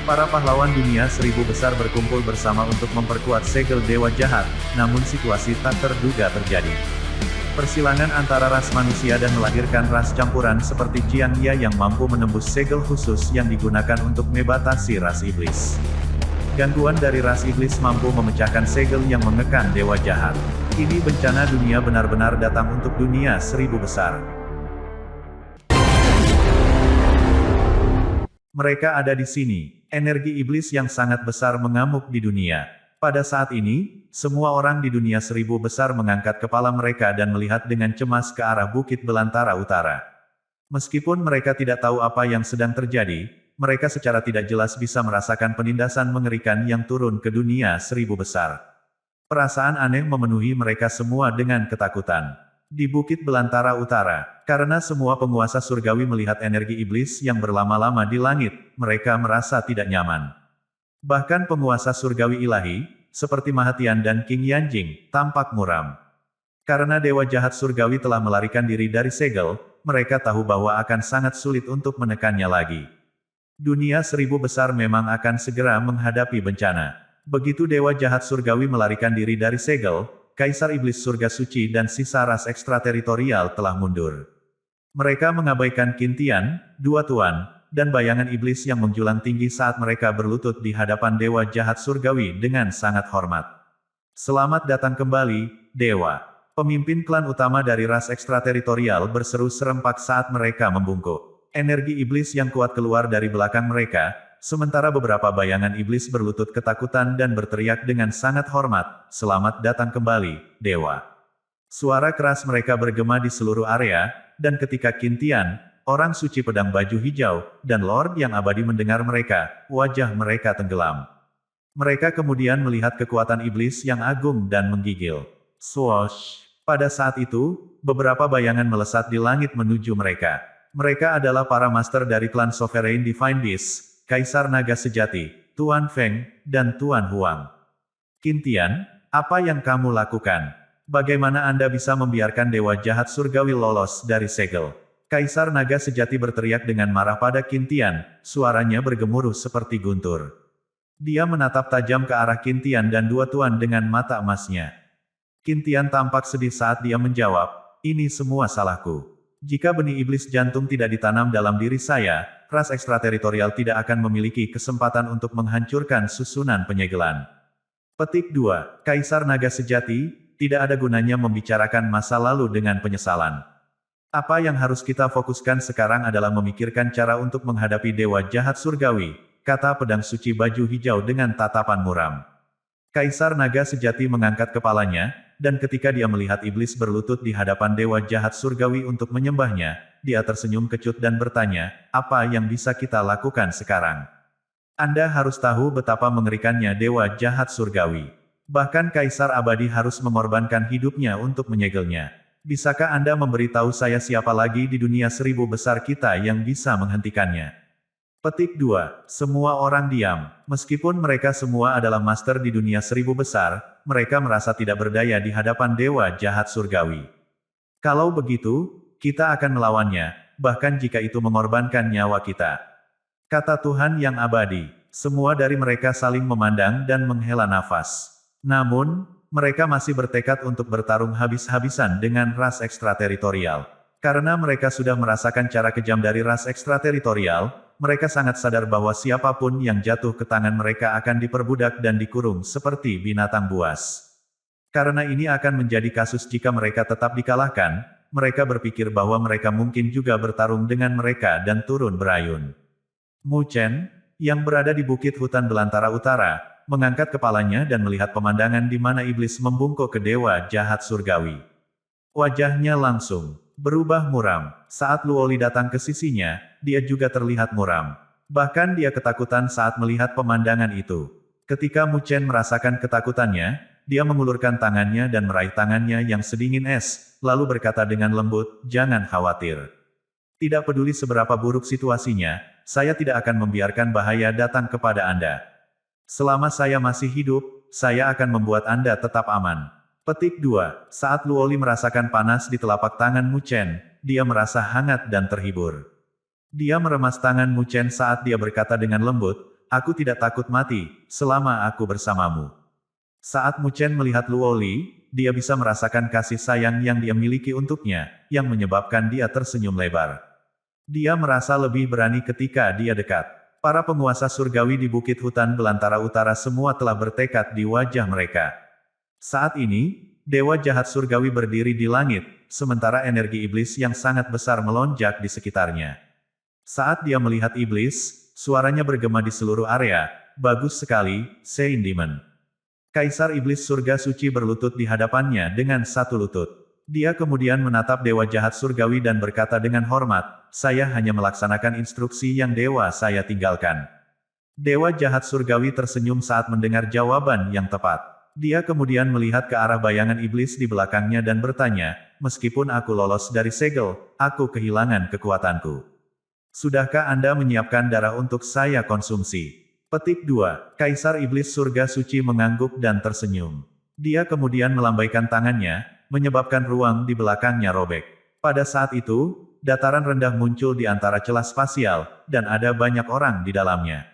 Para pahlawan dunia 1000 besar berkumpul bersama untuk memperkuat segel Dewa Jahat, namun situasi tak terduga terjadi. Persilangan antara ras manusia dan melahirkan ras campuran seperti Qiang Ya yang mampu menembus segel khusus yang digunakan untuk membatasi ras iblis. Gangguan dari ras iblis mampu memecahkan segel yang mengekang Dewa Jahat. Ini bencana dunia benar-benar datang untuk dunia 1000 besar. Mereka ada di sini. Energi iblis yang sangat besar mengamuk di dunia. Pada saat ini, semua orang di dunia 1000 besar mengangkat kepala mereka dan melihat dengan cemas ke arah Bukit Belantara Utara. Meskipun mereka tidak tahu apa yang sedang terjadi, mereka secara tidak jelas bisa merasakan penindasan mengerikan yang turun ke dunia 1000 besar. Perasaan aneh memenuhi mereka semua dengan ketakutan. Di Bukit Belantara Utara, karena semua penguasa surgawi melihat energi iblis yang berlama-lama di langit, mereka merasa tidak nyaman. Bahkan penguasa surgawi ilahi, seperti Mahatian dan King Yanjing, tampak muram. Karena Dewa Jahat surgawi telah melarikan diri dari segel, mereka tahu bahwa akan sangat sulit untuk menekannya lagi. Dunia 1000 besar memang akan segera menghadapi bencana. Begitu Dewa Jahat surgawi melarikan diri dari segel, Kaisar Iblis Surga Suci dan sisa ras ekstrateritorial telah mundur. Mereka mengabaikan Qintian, Dua Tuan, dan bayangan iblis yang menjulang tinggi saat mereka berlutut di hadapan Dewa Jahat Surgawi dengan sangat hormat. Selamat datang kembali, Dewa. Pemimpin klan utama dari ras ekstrateritorial berseru serempak saat mereka membungkuk. Energi iblis yang kuat keluar dari belakang mereka, sementara beberapa bayangan iblis berlutut ketakutan dan berteriak dengan sangat hormat, "Selamat datang kembali, Dewa." Suara keras mereka bergema di seluruh area, dan ketika Qintian, orang suci pedang baju hijau, dan Lord yang abadi mendengar mereka, wajah mereka tenggelam. Mereka kemudian melihat kekuatan iblis yang agung dan menggigil. Swoosh! Pada saat itu, beberapa bayangan melesat di langit menuju mereka. Mereka adalah para master dari klan Sovereign Divine Beast, Kaisar Naga Sejati, Tuan Feng, dan Tuan Huang. Qintian, apa yang kamu lakukan? Bagaimana Anda bisa membiarkan Dewa Jahat Surgawi lolos dari segel? Kaisar Naga Sejati berteriak dengan marah pada Qintian, suaranya bergemuruh seperti guntur. Dia menatap tajam ke arah Qintian dan Dua Tuan dengan mata emasnya. Qintian tampak sedih saat dia menjawab, "Ini semua salahku. Jika benih iblis jantung tidak ditanam dalam diri saya, ras ekstrateritorial tidak akan memiliki kesempatan untuk menghancurkan susunan penyegelan." Petik 2. Kaisar Naga Sejati, tidak ada gunanya membicarakan masa lalu dengan penyesalan. Apa yang harus kita fokuskan sekarang adalah memikirkan cara untuk menghadapi Dewa Jahat Surgawi, kata pedang suci baju hijau dengan tatapan muram. Kaisar Naga Sejati mengangkat kepalanya, dan ketika dia melihat iblis berlutut di hadapan Dewa Jahat Surgawi untuk menyembahnya, dia tersenyum kecut dan bertanya, "Apa yang bisa kita lakukan sekarang?" Anda harus tahu betapa mengerikannya Dewa Jahat Surgawi. Bahkan Kaisar Abadi harus mengorbankan hidupnya untuk menyegelnya. Bisakah Anda memberitahu saya siapa lagi di dunia 1000 besar kita yang bisa menghentikannya? Petik 2. Semua orang diam. Meskipun mereka semua adalah master di dunia 1000 besar, mereka merasa tidak berdaya di hadapan Dewa Jahat Surgawi. Kalau begitu, kita akan melawannya, bahkan jika itu mengorbankan nyawa kita. Kata Tuhan yang abadi. Semua dari mereka saling memandang dan menghela nafas. Namun, mereka masih bertekad untuk bertarung habis-habisan dengan ras ekstrateritorial. Karena mereka sudah merasakan cara kejam dari ras ekstrateritorial, mereka sangat sadar bahwa siapapun yang jatuh ke tangan mereka akan diperbudak dan dikurung seperti binatang buas. Karena ini akan menjadi kasus jika mereka tetap dikalahkan, mereka berpikir bahwa mereka mungkin juga bertarung dengan mereka dan turun berayun. Mu Chen, yang berada di Bukit Hutan Belantara Utara, mengangkat kepalanya dan melihat pemandangan di mana iblis membungkuk ke Dewa Jahat Surgawi. Wajahnya langsung berubah muram. Saat Luoli datang ke sisinya, dia juga terlihat muram. Bahkan dia ketakutan saat melihat pemandangan itu. Ketika Mu Chen merasakan ketakutannya, dia mengulurkan tangannya dan meraih tangannya yang sedingin es, lalu berkata dengan lembut, "Jangan khawatir. Tidak peduli seberapa buruk situasinya, saya tidak akan membiarkan bahaya datang kepada Anda. Selama saya masih hidup, saya akan membuat Anda tetap aman." Petik 2. Saat Luoli merasakan panas di telapak tangan Mu Chen, dia merasa hangat dan terhibur. Dia meremas tangan Mu Chen saat dia berkata dengan lembut, aku tidak takut mati, selama aku bersamamu. Saat Mu Chen melihat Luo Li, dia bisa merasakan kasih sayang yang dia miliki untuknya, yang menyebabkan dia tersenyum lebar. Dia merasa lebih berani ketika dia dekat. Para penguasa surgawi di Bukit Hutan Belantara Utara semua telah bertekad di wajah mereka. Saat ini, Dewa Jahat Surgawi berdiri di langit, sementara energi iblis yang sangat besar melonjak di sekitarnya. Saat dia melihat iblis, suaranya bergema di seluruh area, "Bagus sekali, Saint Demon." Kaisar Iblis Surga Suci berlutut di hadapannya dengan satu lutut. Dia kemudian menatap Dewa Jahat Surgawi dan berkata dengan hormat, "Saya hanya melaksanakan instruksi yang Dewa saya tinggalkan." Dewa Jahat Surgawi tersenyum saat mendengar jawaban yang tepat. Dia kemudian melihat ke arah bayangan iblis di belakangnya dan bertanya, "Meskipun aku lolos dari segel, aku kehilangan kekuatanku. Sudahkah Anda menyiapkan darah untuk saya konsumsi?" Petik 2. Kaisar Iblis Surga Suci mengangguk dan tersenyum. Dia kemudian melambaikan tangannya, menyebabkan ruang di belakangnya robek. Pada saat itu, dataran rendah muncul di antara celah spasial, dan ada banyak orang di dalamnya.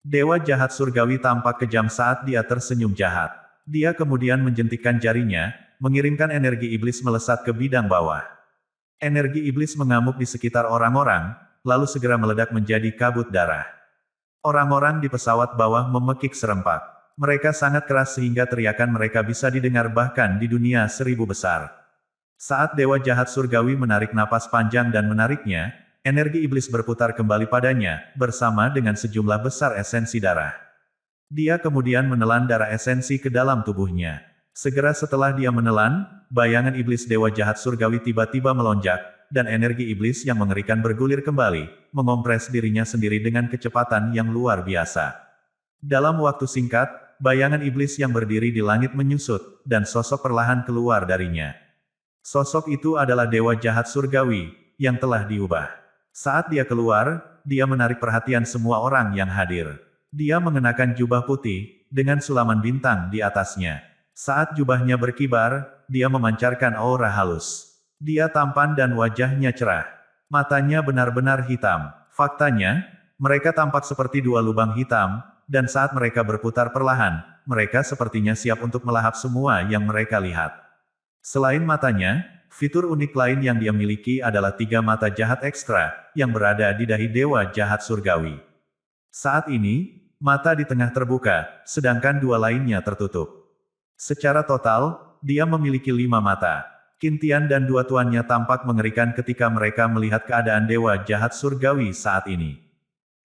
Dewa Jahat Surgawi tampak kejam saat dia tersenyum jahat. Dia kemudian menjentikkan jarinya, mengirimkan energi iblis melesat ke bidang bawah. Energi iblis mengamuk di sekitar orang-orang, lalu segera meledak menjadi kabut darah. Orang-orang di pesawat bawah memekik serempak. Mereka sangat keras sehingga teriakan mereka bisa didengar bahkan di dunia seribu besar. Saat Dewa Jahat Surgawi menarik napas panjang dan menariknya, energi iblis berputar kembali padanya, bersama dengan sejumlah besar esensi darah. Dia kemudian menelan darah esensi ke dalam tubuhnya. Segera setelah dia menelan, bayangan iblis Dewa Jahat Surgawi tiba-tiba melonjak, dan energi iblis yang mengerikan bergulir kembali, mengompres dirinya sendiri dengan kecepatan yang luar biasa. Dalam waktu singkat, bayangan iblis yang berdiri di langit menyusut, dan sosok perlahan keluar darinya. Sosok itu adalah Dewa Jahat Surgawi, yang telah diubah. Saat dia keluar, dia menarik perhatian semua orang yang hadir. Dia mengenakan jubah putih, dengan sulaman bintang di atasnya. Saat jubahnya berkibar, dia memancarkan aura halus. Dia tampan dan wajahnya cerah. Matanya benar-benar hitam. Faktanya, mereka tampak seperti dua lubang hitam, dan saat mereka berputar perlahan, mereka sepertinya siap untuk melahap semua yang mereka lihat. Selain matanya, fitur unik lain yang dia miliki adalah 3 mata jahat ekstra, yang berada di dahi Dewa Jahat Surgawi. Saat ini, mata di tengah terbuka, sedangkan 2 lainnya tertutup. Secara total, dia memiliki 5 mata. Qin Tian dan 2 tuannya tampak mengerikan ketika mereka melihat keadaan Dewa Jahat Surgawi saat ini.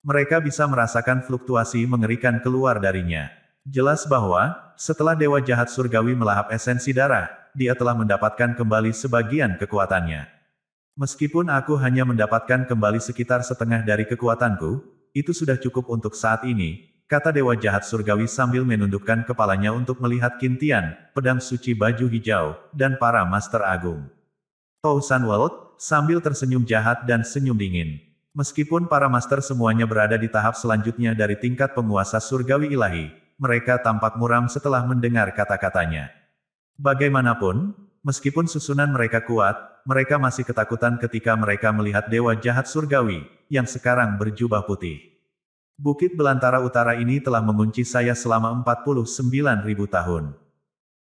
Mereka bisa merasakan fluktuasi mengerikan keluar darinya. Jelas bahwa, setelah Dewa Jahat Surgawi melahap esensi darah, dia telah mendapatkan kembali sebagian kekuatannya. Meskipun aku hanya mendapatkan kembali sekitar setengah dari kekuatanku, itu sudah cukup untuk saat ini, kata Dewa Jahat Surgawi sambil menundukkan kepalanya untuk melihat Qin Tian, pedang suci baju hijau, dan para Master Agung. Tou Sanwald, sambil tersenyum jahat dan senyum dingin. Meskipun para Master semuanya berada di tahap selanjutnya dari tingkat penguasa surgawi ilahi, mereka tampak muram setelah mendengar kata-katanya. Bagaimanapun, meskipun susunan mereka kuat, mereka masih ketakutan ketika mereka melihat Dewa Jahat Surgawi, yang sekarang berjubah putih. Bukit Belantara Utara ini telah mengunci saya selama 49.000 tahun.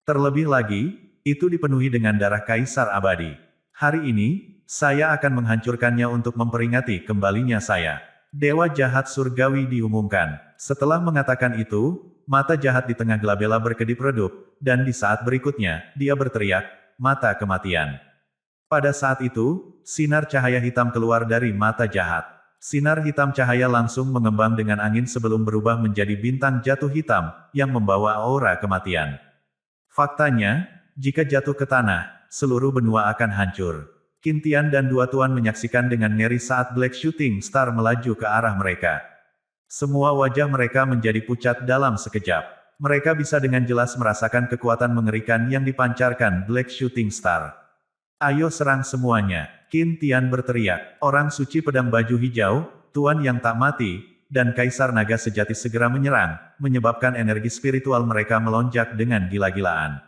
Terlebih lagi, itu dipenuhi dengan darah Kaisar Abadi. Hari ini, saya akan menghancurkannya untuk memperingati kembalinya saya. Dewa Jahat Surgawi diumumkan. Setelah mengatakan itu, mata jahat di tengah Glabella berkedip-redup, dan di saat berikutnya, dia berteriak, "Mata kematian." Pada saat itu, sinar cahaya hitam keluar dari mata jahat. Sinar hitam cahaya langsung mengembang dengan angin sebelum berubah menjadi bintang jatuh hitam, yang membawa aura kematian. Faktanya, jika jatuh ke tanah, seluruh benua akan hancur. Qin Tian dan 2 tuan menyaksikan dengan ngeri saat Black Shooting Star melaju ke arah mereka. Semua wajah mereka menjadi pucat dalam sekejap. Mereka bisa dengan jelas merasakan kekuatan mengerikan yang dipancarkan Black Shooting Star. "Ayo serang semuanya!" Qin Tian berteriak. Orang suci pedang baju hijau, tuan yang tak mati, dan Kaisar Naga Sejati segera menyerang, menyebabkan energi spiritual mereka melonjak dengan gila-gilaan.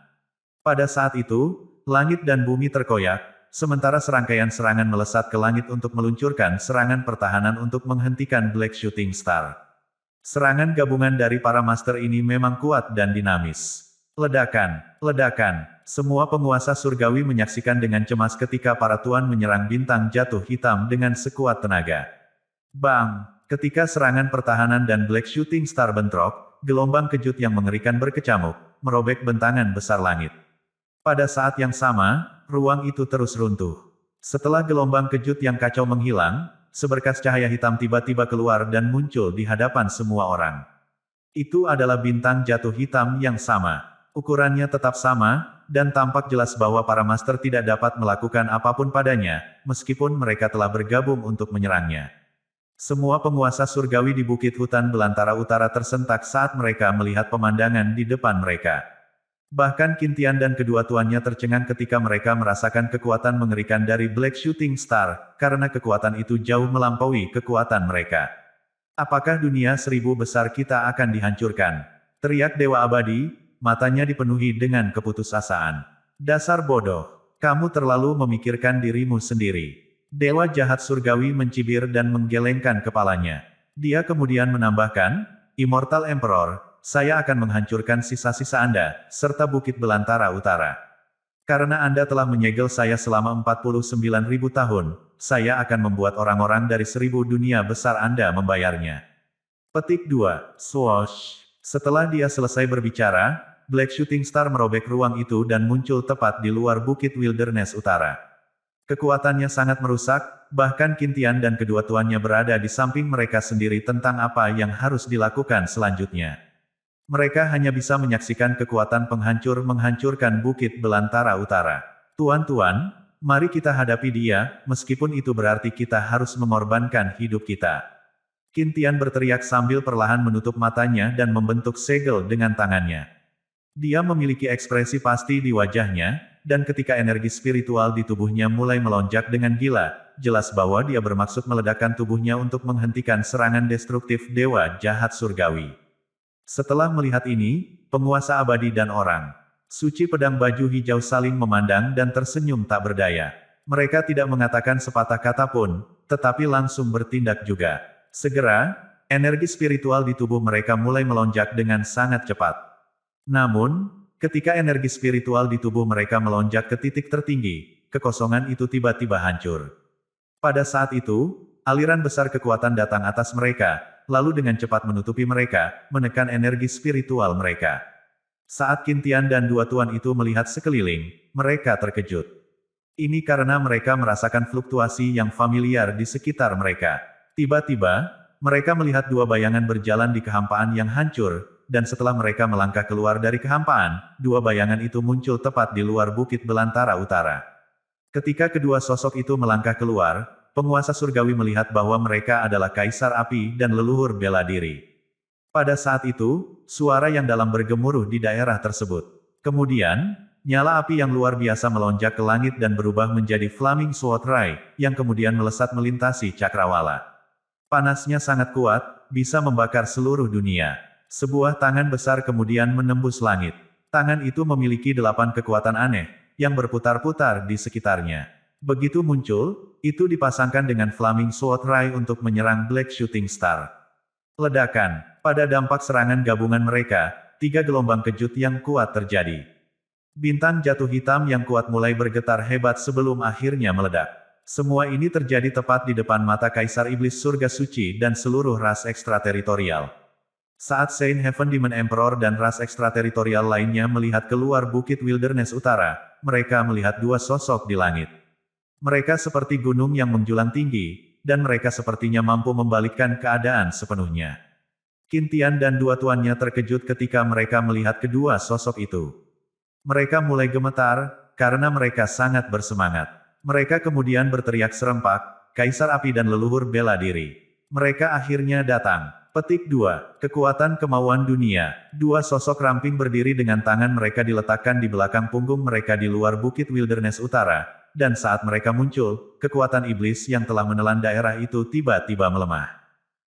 Pada saat itu, langit dan bumi terkoyak, sementara serangkaian serangan melesat ke langit untuk meluncurkan serangan pertahanan untuk menghentikan Black Shooting Star. Serangan gabungan dari para master ini memang kuat dan dinamis. Ledakan, ledakan. Semua penguasa surgawi menyaksikan dengan cemas ketika para tuan menyerang bintang jatuh hitam dengan sekuat tenaga. Bang! Ketika serangan pertahanan dan Black Shooting Star bentrok, gelombang kejut yang mengerikan berkecamuk, merobek bentangan besar langit. Pada saat yang sama, ruang itu terus runtuh. Setelah gelombang kejut yang kacau menghilang, seberkas cahaya hitam tiba-tiba keluar dan muncul di hadapan semua orang. Itu adalah bintang jatuh hitam yang sama. Ukurannya tetap sama, dan tampak jelas bahwa para master tidak dapat melakukan apapun padanya, meskipun mereka telah bergabung untuk menyerangnya. Semua penguasa surgawi di Bukit Hutan Belantara Utara tersentak saat mereka melihat pemandangan di depan mereka. Bahkan Qin Tian dan kedua tuannya tercengang ketika mereka merasakan kekuatan mengerikan dari Black Shooting Star, karena kekuatan itu jauh melampaui kekuatan mereka. Apakah dunia 1000 besar kita akan dihancurkan? Teriak Dewa Abadi, matanya dipenuhi dengan keputusasaan. Dasar bodoh. Kamu terlalu memikirkan dirimu sendiri. Dewa jahat surgawi mencibir dan menggelengkan kepalanya. Dia kemudian menambahkan, Immortal Emperor, saya akan menghancurkan sisa-sisa Anda, serta Bukit Belantara Utara. Karena Anda telah menyegel saya selama 49.000 tahun, saya akan membuat orang-orang dari 1000 dunia besar Anda membayarnya. Petik 2. Swoosh. Setelah dia selesai berbicara, Black Shooting Star merobek ruang itu dan muncul tepat di luar Bukit Wilderness Utara. Kekuatannya sangat merusak, bahkan Qin Tian dan kedua tuannya berada di samping mereka sendiri tentang apa yang harus dilakukan selanjutnya. Mereka hanya bisa menyaksikan kekuatan penghancur menghancurkan Bukit Belantara Utara. Tuan-tuan, mari kita hadapi dia, meskipun itu berarti kita harus mengorbankan hidup kita. Qin Tian berteriak sambil perlahan menutup matanya dan membentuk segel dengan tangannya. Dia memiliki ekspresi pasti di wajahnya, dan ketika energi spiritual di tubuhnya mulai melonjak dengan gila, jelas bahwa dia bermaksud meledakkan tubuhnya untuk menghentikan serangan destruktif dewa jahat surgawi. Setelah melihat ini, penguasa abadi dan orang suci pedang baju hijau saling memandang dan tersenyum tak berdaya. Mereka tidak mengatakan sepatah kata pun, tetapi langsung bertindak juga. Segera, energi spiritual di tubuh mereka mulai melonjak dengan sangat cepat. Namun, ketika energi spiritual di tubuh mereka melonjak ke titik tertinggi, kekosongan itu tiba-tiba hancur. Pada saat itu, aliran besar kekuatan datang atas mereka, lalu dengan cepat menutupi mereka, menekan energi spiritual mereka. Saat Qin Tian dan dua tuan itu melihat sekeliling, mereka terkejut. Ini karena mereka merasakan fluktuasi yang familiar di sekitar mereka. Tiba-tiba, mereka melihat dua bayangan berjalan di kehampaan yang hancur, dan setelah mereka melangkah keluar dari kehampaan, dua bayangan itu muncul tepat di luar Bukit Belantara Utara. Ketika kedua sosok itu melangkah keluar, penguasa surgawi melihat bahwa mereka adalah Kaisar Api dan leluhur bela diri. Pada saat itu, suara yang dalam bergemuruh di daerah tersebut. Kemudian, nyala api yang luar biasa melonjak ke langit dan berubah menjadi Flaming Sword Ray, yang kemudian melesat melintasi cakrawala. Panasnya sangat kuat, bisa membakar seluruh dunia. Sebuah tangan besar kemudian menembus langit. Tangan itu memiliki 8 kekuatan aneh, yang berputar-putar di sekitarnya. Begitu muncul, itu dipasangkan dengan Flaming Sword Ray untuk menyerang Black Shooting Star. Ledakan. Pada dampak serangan gabungan mereka, 3 gelombang kejut yang kuat terjadi. Bintang jatuh hitam yang kuat mulai bergetar hebat sebelum akhirnya meledak. Semua ini terjadi tepat di depan mata Kaisar Iblis Surga Suci dan seluruh ras ekstrateritorial. Saat Saint Heaven Demon Emperor dan ras ekstrateritorial lainnya melihat keluar Bukit Wilderness Utara, mereka melihat dua sosok di langit. Mereka seperti gunung yang menjulang tinggi, dan mereka sepertinya mampu membalikkan keadaan sepenuhnya. Qin Tian dan dua tuannya terkejut ketika mereka melihat kedua sosok itu. Mereka mulai gemetar, karena mereka sangat bersemangat. Mereka kemudian berteriak serempak, Kaisar Api dan leluhur bela diri. Mereka akhirnya datang. Petik 2. Kekuatan kemauan dunia. Dua sosok ramping berdiri dengan tangan mereka diletakkan di belakang punggung mereka di luar Bukit Wilderness Utara, dan saat mereka muncul, kekuatan iblis yang telah menelan daerah itu tiba-tiba melemah.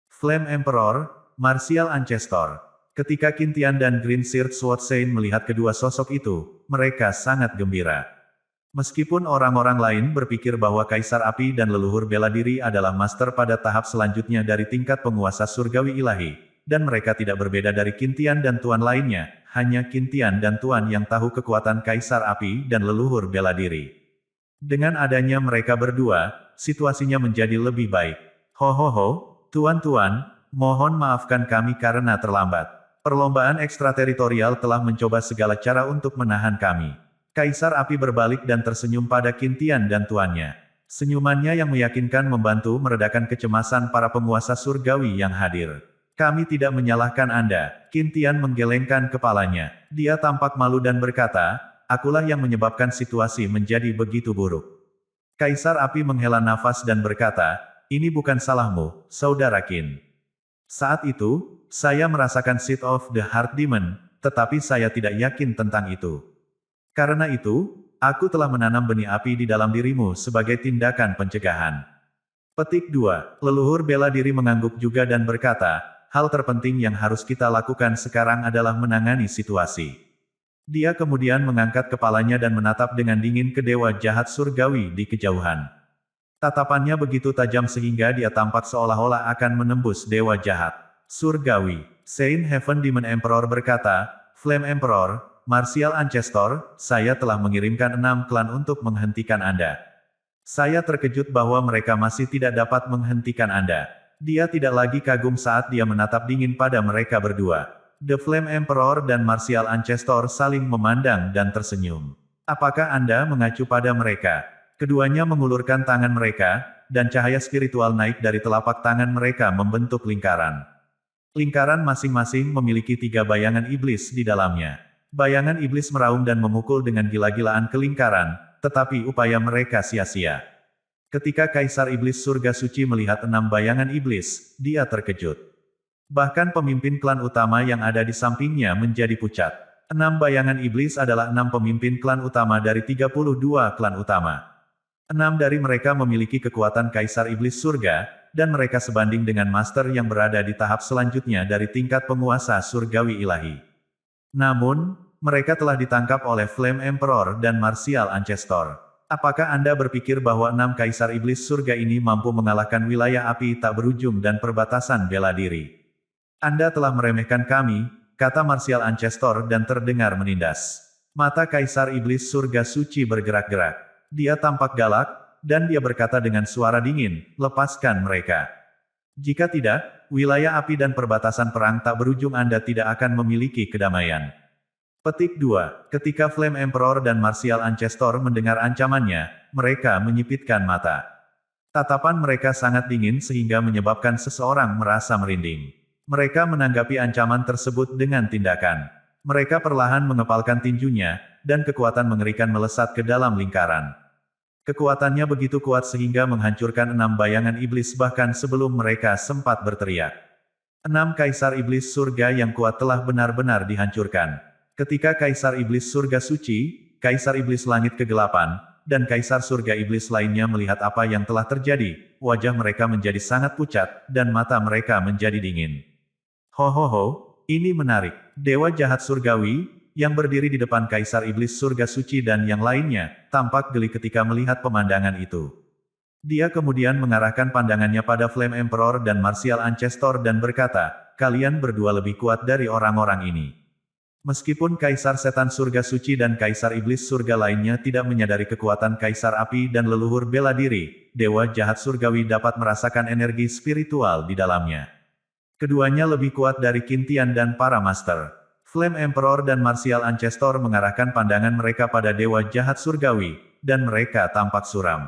Flame Emperor, Martial Ancestor. Ketika Qin Tian dan Green Shirt Sword Saint melihat kedua sosok itu, mereka sangat gembira. Meskipun orang-orang lain berpikir bahwa Kaisar Api dan leluhur bela diri adalah master pada tahap selanjutnya dari tingkat penguasa surgawi ilahi, dan mereka tidak berbeda dari Qintian dan Tuan lainnya, hanya Qintian dan Tuan yang tahu kekuatan Kaisar Api dan leluhur bela diri. Dengan adanya mereka berdua, situasinya menjadi lebih baik. Ho, Tuan-tuan, mohon maafkan kami karena terlambat. Perlombaan ekstrateritorial telah mencoba segala cara untuk menahan kami. Kaisar Api berbalik dan tersenyum pada Qintian dan tuannya. Senyumannya yang meyakinkan membantu meredakan kecemasan para penguasa surgawi yang hadir. Kami tidak menyalahkan Anda. Qintian menggelengkan kepalanya. Dia tampak malu dan berkata, akulah yang menyebabkan situasi menjadi begitu buruk. Kaisar Api menghela nafas dan berkata, ini bukan salahmu, Saudara Qin. Saat itu, saya merasakan Seed of the Heart Demon, tetapi saya tidak yakin tentang itu. Karena itu, aku telah menanam benih api di dalam dirimu sebagai tindakan pencegahan. Petik 2. Leluhur bela diri mengangguk juga dan berkata, hal terpenting yang harus kita lakukan sekarang adalah menangani situasi. Dia kemudian mengangkat kepalanya dan menatap dengan dingin ke dewa jahat surgawi di kejauhan. Tatapannya begitu tajam sehingga dia tampak seolah-olah akan menembus dewa jahat surgawi. Saint Heaven Demon Emperor berkata, Flame Emperor, Martial Ancestor, saya telah mengirimkan 6 klan untuk menghentikan Anda. Saya terkejut bahwa mereka masih tidak dapat menghentikan Anda. Dia tidak lagi kagum saat dia menatap dingin pada mereka berdua. The Flame Emperor dan Martial Ancestor saling memandang dan tersenyum. Apakah Anda mengacu pada mereka? Keduanya mengulurkan tangan mereka, dan cahaya spiritual naik dari telapak tangan mereka membentuk lingkaran. Lingkaran masing-masing memiliki 3 bayangan iblis di dalamnya. Bayangan iblis meraung dan memukul dengan gila-gilaan ke lingkaran, tetapi upaya mereka sia-sia. Ketika Kaisar Iblis Surga Suci melihat 6 bayangan iblis, dia terkejut. Bahkan pemimpin klan utama yang ada di sampingnya menjadi pucat. 6 bayangan iblis adalah 6 pemimpin klan utama dari 32 klan utama. 6 dari mereka memiliki kekuatan Kaisar Iblis Surga, dan mereka sebanding dengan master yang berada di tahap selanjutnya dari tingkat penguasa surgawi ilahi. Namun, mereka telah ditangkap oleh Flame Emperor dan Martial Ancestor. Apakah Anda berpikir bahwa 6 Kaisar Iblis Surga ini mampu mengalahkan wilayah api tak berujung dan perbatasan bela diri? Anda telah meremehkan kami, kata Martial Ancestor dan terdengar menindas. Mata Kaisar Iblis Surga Suci bergerak-gerak. Dia tampak galak, dan dia berkata dengan suara dingin, lepaskan mereka. Jika tidak, wilayah api dan perbatasan perang tak berujung Anda tidak akan memiliki kedamaian. Petik 2. Ketika Flame Emperor dan Martial Ancestor mendengar ancamannya, mereka menyipitkan mata. Tatapan mereka sangat dingin sehingga menyebabkan seseorang merasa merinding. Mereka menanggapi ancaman tersebut dengan tindakan. Mereka perlahan mengepalkan tinjunya, dan kekuatan mengerikan melesat ke dalam lingkaran. Kekuatannya begitu kuat sehingga menghancurkan 6 bayangan iblis bahkan sebelum mereka sempat berteriak. 6 Kaisar Iblis Surga yang kuat telah benar-benar dihancurkan. Ketika Kaisar Iblis Surga Suci, Kaisar Iblis Langit Kegelapan, dan Kaisar Surga Iblis lainnya melihat apa yang telah terjadi, wajah mereka menjadi sangat pucat, dan mata mereka menjadi dingin. Ho, ini menarik. Dewa jahat surgawi, yang berdiri di depan Kaisar Iblis Surga Suci dan yang lainnya, tampak geli ketika melihat pemandangan itu. Dia kemudian mengarahkan pandangannya pada Flame Emperor dan Martial Ancestor dan berkata, kalian berdua lebih kuat dari orang-orang ini. Meskipun Kaisar Setan Surga Suci dan Kaisar Iblis Surga lainnya tidak menyadari kekuatan Kaisar Api dan leluhur bela diri, Dewa Jahat Surgawi dapat merasakan energi spiritual di dalamnya. Keduanya lebih kuat dari Qintian dan para master. Flame Emperor dan Martial Ancestor mengarahkan pandangan mereka pada Dewa Jahat Surgawi, dan mereka tampak suram.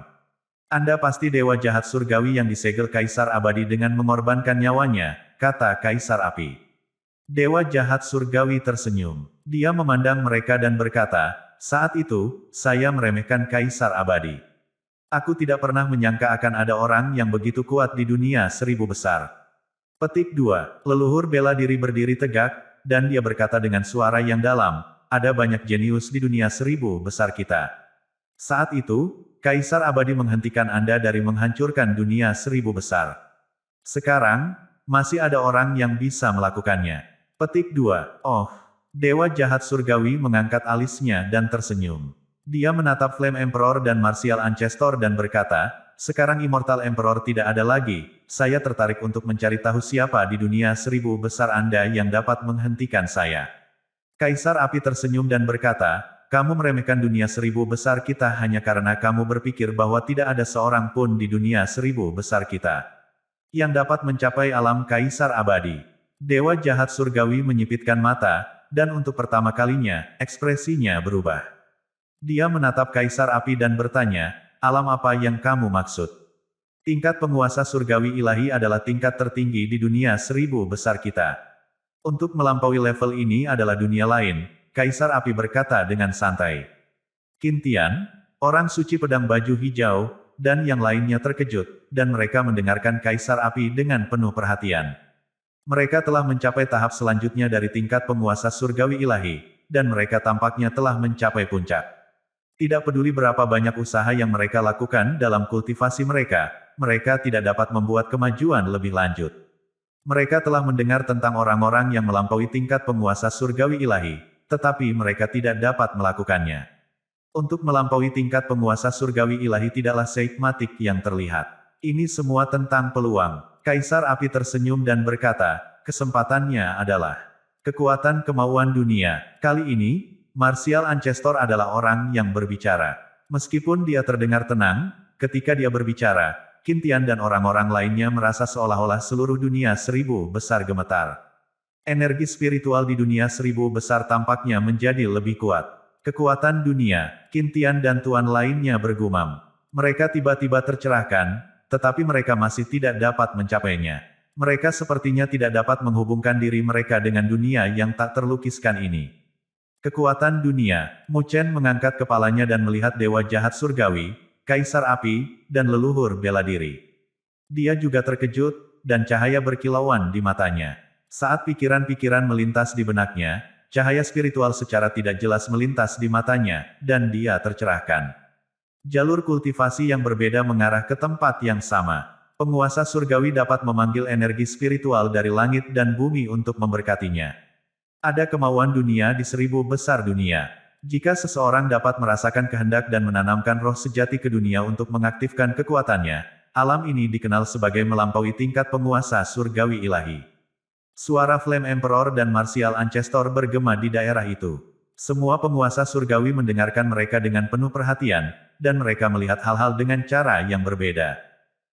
Anda pasti Dewa Jahat Surgawi yang disegel Kaisar Abadi dengan mengorbankan nyawanya, kata Kaisar Api. Dewa Jahat Surgawi tersenyum. Dia memandang mereka dan berkata, saat itu, saya meremehkan Kaisar Abadi. Aku tidak pernah menyangka akan ada orang yang begitu kuat di dunia 1000 besar. Petik 2. Leluhur bela diri berdiri tegak, dan dia berkata dengan suara yang dalam, ada banyak jenius di dunia 1000 besar kita. Saat itu, Kaisar Abadi menghentikan Anda dari menghancurkan dunia 1000 besar. Sekarang, masih ada orang yang bisa melakukannya. Petik 2. Oh, Dewa Jahat Surgawi mengangkat alisnya dan tersenyum. Dia menatap Flame Emperor dan Martial Ancestor dan berkata, sekarang Immortal Emperor tidak ada lagi, saya tertarik untuk mencari tahu siapa di dunia 1000 besar Anda yang dapat menghentikan saya. Kaisar Api tersenyum dan berkata, kamu meremehkan dunia 1000 besar kita hanya karena kamu berpikir bahwa tidak ada seorang pun di dunia 1000 besar kita yang dapat mencapai alam Kaisar Abadi. Dewa jahat surgawi menyipitkan mata, dan untuk pertama kalinya, ekspresinya berubah. Dia menatap Kaisar Api dan bertanya, alam apa yang kamu maksud? Tingkat penguasa surgawi ilahi adalah tingkat tertinggi di dunia 1000 besar kita. Untuk melampaui level ini adalah dunia lain, Kaisar Api berkata dengan santai. Qin Tian, orang suci pedang baju hijau, dan yang lainnya terkejut, dan mereka mendengarkan Kaisar Api dengan penuh perhatian. Mereka telah mencapai tahap selanjutnya dari tingkat penguasa surgawi ilahi, dan mereka tampaknya telah mencapai puncak. Tidak peduli berapa banyak usaha yang mereka lakukan dalam kultivasi mereka tidak dapat membuat kemajuan lebih lanjut. Mereka telah mendengar tentang orang-orang yang melampaui tingkat penguasa surgawi ilahi, tetapi mereka tidak dapat melakukannya. Untuk melampaui tingkat penguasa surgawi ilahi tidaklah seikmatik yang terlihat. Ini semua tentang peluang. Kaisar Api tersenyum dan berkata, kesempatannya adalah kekuatan kemauan dunia. Kali ini, Martial Ancestor adalah orang yang berbicara. Meskipun dia terdengar tenang, ketika dia berbicara, Qin Tian dan orang-orang lainnya merasa seolah-olah seluruh dunia 1000 besar gemetar. Energi spiritual di dunia 1000 besar tampaknya menjadi lebih kuat. Kekuatan dunia, Qin Tian dan tuan lainnya bergumam. Mereka tiba-tiba tercerahkan, tetapi mereka masih tidak dapat mencapainya. Mereka sepertinya tidak dapat menghubungkan diri mereka dengan dunia yang tak terlukiskan ini. Kekuatan dunia, Mu Chen mengangkat kepalanya dan melihat dewa jahat surgawi, Kaisar Api, dan leluhur bela diri. Dia juga terkejut, dan cahaya berkilauan di matanya. Saat pikiran-pikiran melintas di benaknya, cahaya spiritual secara tidak jelas melintas di matanya, dan dia tercerahkan. Jalur kultivasi yang berbeda mengarah ke tempat yang sama. Penguasa surgawi dapat memanggil energi spiritual dari langit dan bumi untuk memberkatinya. Ada kemauan dunia di 1000 besar dunia. Jika seseorang dapat merasakan kehendak dan menanamkan roh sejati ke dunia untuk mengaktifkan kekuatannya, alam ini dikenal sebagai melampaui tingkat penguasa surgawi ilahi. Suara Flame Emperor dan Martial Ancestor bergema di daerah itu. Semua penguasa surgawi mendengarkan mereka dengan penuh perhatian, dan mereka melihat hal-hal dengan cara yang berbeda.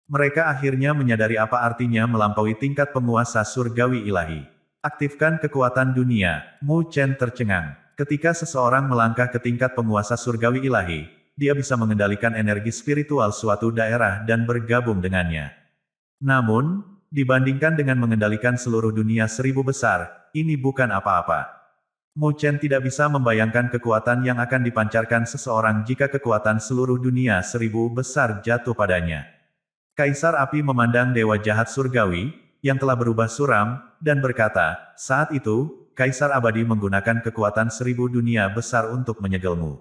Mereka akhirnya menyadari apa artinya melampaui tingkat penguasa surgawi ilahi. Aktifkan kekuatan dunia, Mu Chen tercengang. Ketika seseorang melangkah ke tingkat penguasa surgawi ilahi, dia bisa mengendalikan energi spiritual suatu daerah dan bergabung dengannya. Namun, dibandingkan dengan mengendalikan seluruh dunia 1000 besar, ini bukan apa-apa. Mu Chen tidak bisa membayangkan kekuatan yang akan dipancarkan seseorang jika kekuatan seluruh dunia 1000 besar jatuh padanya. Kaisar Api memandang dewa jahat surgawi, yang telah berubah suram, dan berkata, saat itu, Kaisar Abadi menggunakan kekuatan 1000 dunia besar untuk menyegelmu.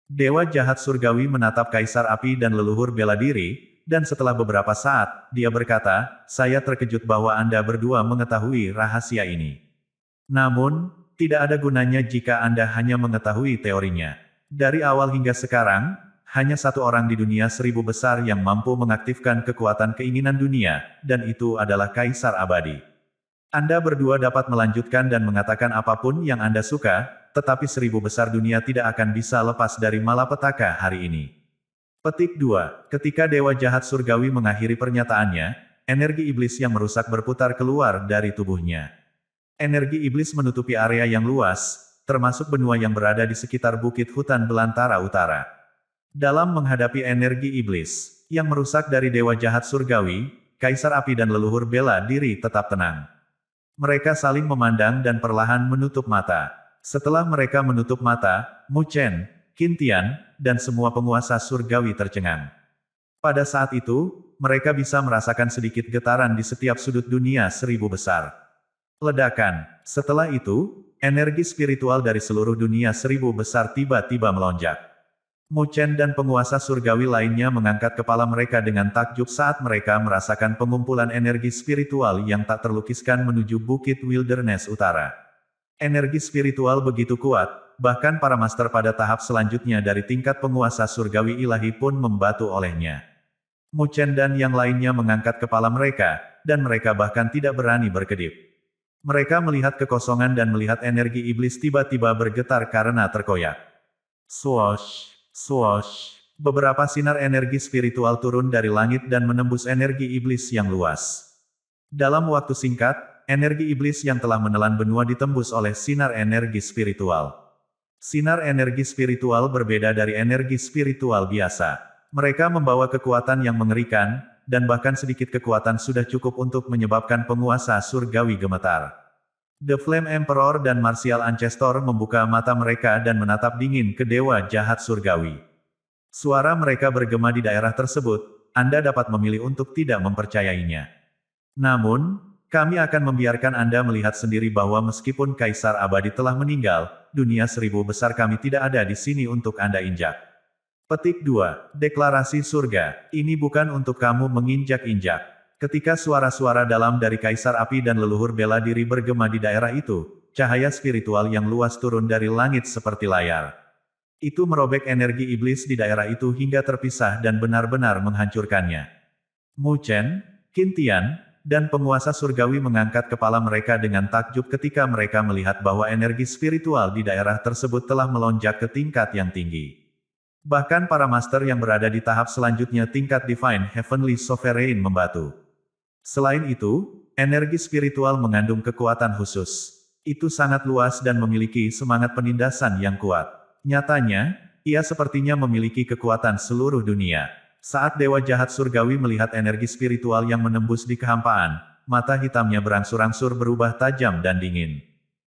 Dewa jahat surgawi menatap Kaisar Api dan leluhur bela diri, dan setelah beberapa saat, dia berkata, saya terkejut bahwa Anda berdua mengetahui rahasia ini. Namun, tidak ada gunanya jika Anda hanya mengetahui teorinya. Dari awal hingga sekarang, hanya satu orang di dunia 1000 besar yang mampu mengaktifkan kekuatan keinginan dunia, dan itu adalah Kaisar Abadi. Anda berdua dapat melanjutkan dan mengatakan apapun yang Anda suka, tetapi 1000 besar dunia tidak akan bisa lepas dari malapetaka hari ini. Petik 2. Ketika Dewa Jahat Surgawi mengakhiri pernyataannya, energi iblis yang merusak berputar keluar dari tubuhnya. Energi iblis menutupi area yang luas, termasuk benua yang berada di sekitar bukit hutan belantara utara. Dalam menghadapi energi iblis yang merusak dari Dewa Jahat Surgawi, Kaisar Api dan leluhur bela diri tetap tenang. Mereka saling memandang dan perlahan menutup mata. Setelah mereka menutup mata, Mu Chen, Qin Tian, dan semua penguasa surgawi tercengang. Pada saat itu, mereka bisa merasakan sedikit getaran di setiap sudut dunia 1000 besar. Ledakan. Setelah itu, energi spiritual dari seluruh dunia 1000 besar tiba-tiba melonjak. Mu Chen dan penguasa surgawi lainnya mengangkat kepala mereka dengan takjub saat mereka merasakan pengumpulan energi spiritual yang tak terlukiskan menuju bukit wilderness utara. Energi spiritual begitu kuat, bahkan para master pada tahap selanjutnya dari tingkat penguasa surgawi ilahi pun membatu olehnya. Mu Chen dan yang lainnya mengangkat kepala mereka, dan mereka bahkan tidak berani berkedip. Mereka melihat kekosongan dan melihat energi iblis tiba-tiba bergetar karena terkoyak. Swoosh, swoosh. Beberapa sinar energi spiritual turun dari langit dan menembus energi iblis yang luas. Dalam waktu singkat, energi iblis yang telah menelan benua ditembus oleh sinar energi spiritual. Sinar energi spiritual berbeda dari energi spiritual biasa. Mereka membawa kekuatan yang mengerikan, dan bahkan sedikit kekuatan sudah cukup untuk menyebabkan penguasa surgawi gemetar. The Flame Emperor dan Martial Ancestor membuka mata mereka dan menatap dingin ke dewa jahat surgawi. Suara mereka bergema di daerah tersebut, Anda dapat memilih untuk tidak mempercayainya. Namun, kami akan membiarkan Anda melihat sendiri bahwa meskipun Kaisar Abadi telah meninggal, dunia 1000 besar kami tidak ada di sini untuk Anda injak. Petik 2. Deklarasi surga. Ini bukan untuk kamu menginjak-injak. Ketika suara-suara dalam dari Kaisar Api dan leluhur bela diri bergema di daerah itu, cahaya spiritual yang luas turun dari langit seperti layar. Itu merobek energi iblis di daerah itu hingga terpisah dan benar-benar menghancurkannya. Mu Chen, Qin Tian, dan penguasa surgawi mengangkat kepala mereka dengan takjub ketika mereka melihat bahwa energi spiritual di daerah tersebut telah melonjak ke tingkat yang tinggi. Bahkan para master yang berada di tahap selanjutnya tingkat Divine Heavenly Sovereign membatu. Selain itu, energi spiritual mengandung kekuatan khusus. Itu sangat luas dan memiliki semangat penindasan yang kuat. Nyatanya, ia sepertinya memiliki kekuatan seluruh dunia. Saat dewa jahat surgawi melihat energi spiritual yang menembus di kehampaan, mata hitamnya berangsur-angsur berubah tajam dan dingin.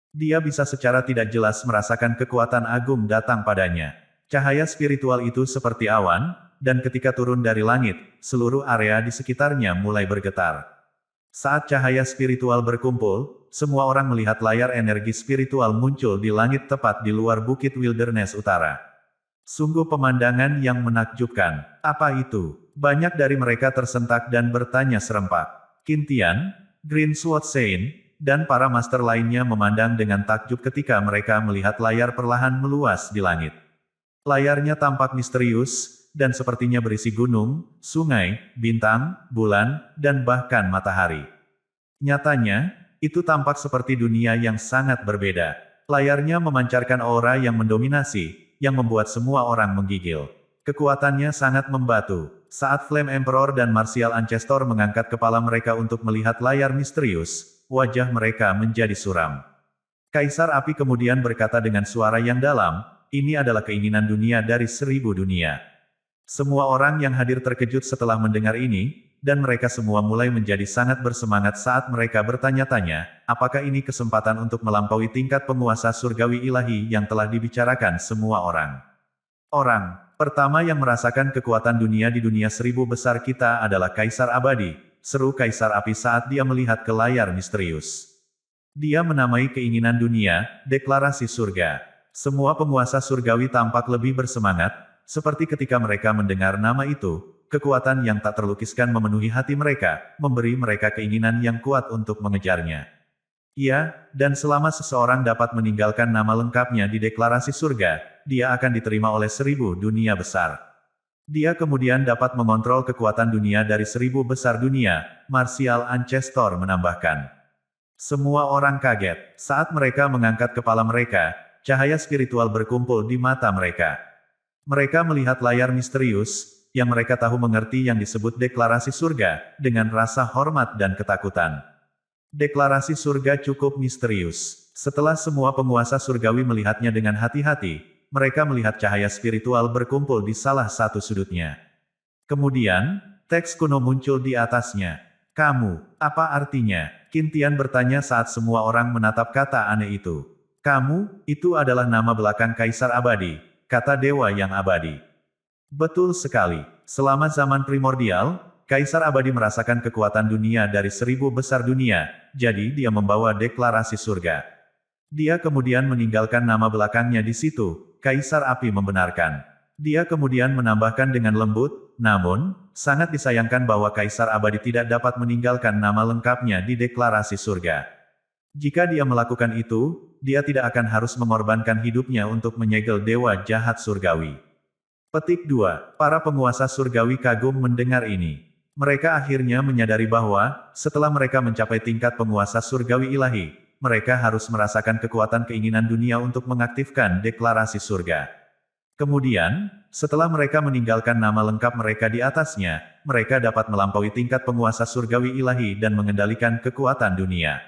Dia bisa secara tidak jelas merasakan kekuatan agung datang padanya. Cahaya spiritual itu seperti awan, dan ketika turun dari langit, seluruh area di sekitarnya mulai bergetar. Saat cahaya spiritual berkumpul, semua orang melihat layar energi spiritual muncul di langit tepat di luar Bukit Wilderness Utara. Sungguh pemandangan yang menakjubkan. Apa itu? Banyak dari mereka tersentak dan bertanya serempak. Qin Tian, Green Sword Saint, dan para master lainnya memandang dengan takjub ketika mereka melihat layar perlahan meluas di langit. Layarnya tampak misterius, dan sepertinya berisi gunung, sungai, bintang, bulan, dan bahkan matahari. Nyatanya, itu tampak seperti dunia yang sangat berbeda. Layarnya memancarkan aura yang mendominasi, yang membuat semua orang menggigil. Kekuatannya sangat membatu. Saat Flame Emperor dan Martial Ancestor mengangkat kepala mereka untuk melihat layar misterius, wajah mereka menjadi suram. Kaisar Api kemudian berkata dengan suara yang dalam, ini adalah keinginan dunia dari 1000 dunia. Semua orang yang hadir terkejut setelah mendengar ini, dan mereka semua mulai menjadi sangat bersemangat saat mereka bertanya-tanya, apakah ini kesempatan untuk melampaui tingkat penguasa surgawi ilahi yang telah dibicarakan semua orang. Orang pertama yang merasakan kekuatan dunia di dunia 1000 besar kita adalah Kaisar Abadi, seru Kaisar Api saat dia melihat ke layar misterius. Dia menamai keinginan dunia, deklarasi surga. Semua penguasa surgawi tampak lebih bersemangat, seperti ketika mereka mendengar nama itu. Kekuatan yang tak terlukiskan memenuhi hati mereka, memberi mereka keinginan yang kuat untuk mengejarnya. Ya, dan selama seseorang dapat meninggalkan nama lengkapnya di deklarasi surga, dia akan diterima oleh 1000 dunia besar. Dia kemudian dapat mengontrol kekuatan dunia dari 1000 besar dunia, Martial Ancestor menambahkan. Semua orang kaget, saat mereka mengangkat kepala mereka, cahaya spiritual berkumpul di mata mereka. Mereka melihat layar misterius, yang mereka tahu mengerti yang disebut deklarasi surga, dengan rasa hormat dan ketakutan. Deklarasi surga cukup misterius. Setelah semua penguasa surgawi melihatnya dengan hati-hati, mereka melihat cahaya spiritual berkumpul di salah satu sudutnya. Kemudian, teks kuno muncul di atasnya. Kamu, apa artinya? Qin Tian bertanya saat semua orang menatap kata aneh itu. Kamu, itu adalah nama belakang Kaisar Abadi, kata dewa yang abadi. Betul sekali. Selama zaman primordial, Kaisar Abadi merasakan kekuatan dunia dari 1000 besar dunia, jadi dia membawa deklarasi surga. Dia kemudian meninggalkan nama belakangnya di situ, Kaisar Api membenarkan. Dia kemudian menambahkan dengan lembut, namun, sangat disayangkan bahwa Kaisar Abadi tidak dapat meninggalkan nama lengkapnya di deklarasi surga. Jika dia melakukan itu, dia tidak akan harus mengorbankan hidupnya untuk menyegel dewa jahat surgawi. Petik 2. Para penguasa surgawi kagum mendengar ini. Mereka akhirnya menyadari bahwa, setelah mereka mencapai tingkat penguasa surgawi ilahi, mereka harus merasakan kekuatan keinginan dunia untuk mengaktifkan deklarasi surga. Kemudian, setelah mereka meninggalkan nama lengkap mereka di atasnya, mereka dapat melampaui tingkat penguasa surgawi ilahi dan mengendalikan kekuatan dunia.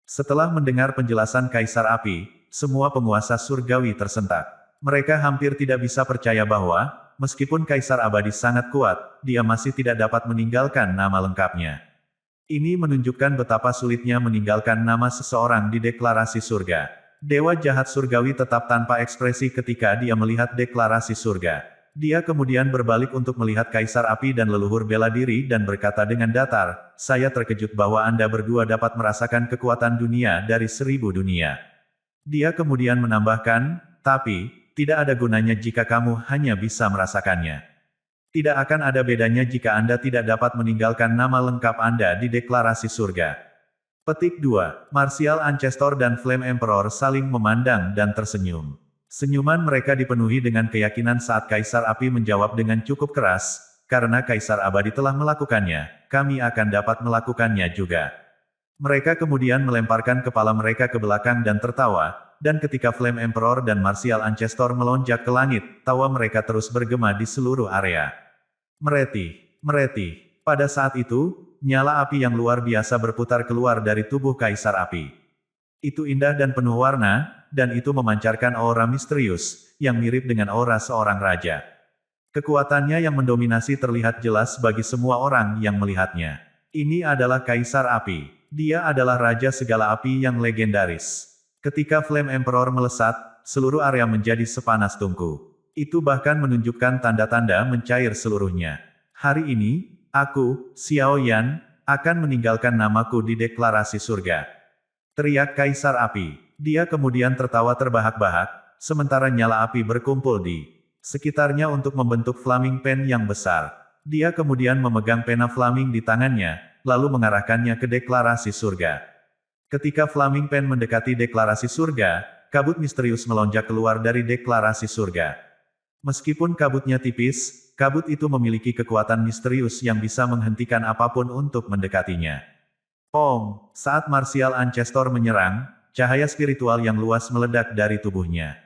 Setelah mendengar penjelasan Kaisar Api, semua penguasa surgawi tersentak. Mereka hampir tidak bisa percaya bahwa, meskipun Kaisar Abadi sangat kuat, dia masih tidak dapat meninggalkan nama lengkapnya. Ini menunjukkan betapa sulitnya meninggalkan nama seseorang di deklarasi surga. Dewa jahat surgawi tetap tanpa ekspresi ketika dia melihat deklarasi surga. Dia kemudian berbalik untuk melihat Kaisar Api dan leluhur bela diri dan berkata dengan datar, "Saya terkejut bahwa Anda berdua dapat merasakan kekuatan dunia dari 1000 dunia." Dia kemudian menambahkan, "Tapi, tidak ada gunanya jika kamu hanya bisa merasakannya. Tidak akan ada bedanya jika Anda tidak dapat meninggalkan nama lengkap Anda di deklarasi surga." Petik 2. Martial Ancestor dan Flame Emperor saling memandang dan tersenyum. Senyuman mereka dipenuhi dengan keyakinan saat Kaisar Api menjawab dengan cukup keras, "Karena Kaisar Abadi telah melakukannya, kami akan dapat melakukannya juga." Mereka kemudian melemparkan kepala mereka ke belakang dan tertawa, dan ketika Flame Emperor dan Martial Ancestor melonjak ke langit, tawa mereka terus bergema di seluruh area. Mereti, mereti. Pada saat itu, nyala api yang luar biasa berputar keluar dari tubuh Kaisar Api. Itu indah dan penuh warna, dan itu memancarkan aura misterius, yang mirip dengan aura seorang raja. Kekuatannya yang mendominasi terlihat jelas bagi semua orang yang melihatnya. Ini adalah Kaisar Api. Dia adalah Raja segala api yang legendaris. Ketika Flame Emperor melesat, seluruh area menjadi sepanas tungku. Itu bahkan menunjukkan tanda-tanda mencair seluruhnya. Hari ini, aku, Xiao Yan, akan meninggalkan namaku di deklarasi surga. Teriak Kaisar Api. Dia kemudian tertawa terbahak-bahak, sementara nyala api berkumpul di sekitarnya untuk membentuk flaming pen yang besar. Dia kemudian memegang pena flaming di tangannya, lalu mengarahkannya ke deklarasi surga. Ketika flaming pen mendekati deklarasi surga, kabut misterius melonjak keluar dari deklarasi surga. Meskipun kabutnya tipis, kabut itu memiliki kekuatan misterius yang bisa menghentikan apapun untuk mendekatinya. Pong! Saat Martial Ancestor menyerang, cahaya spiritual yang luas meledak dari tubuhnya.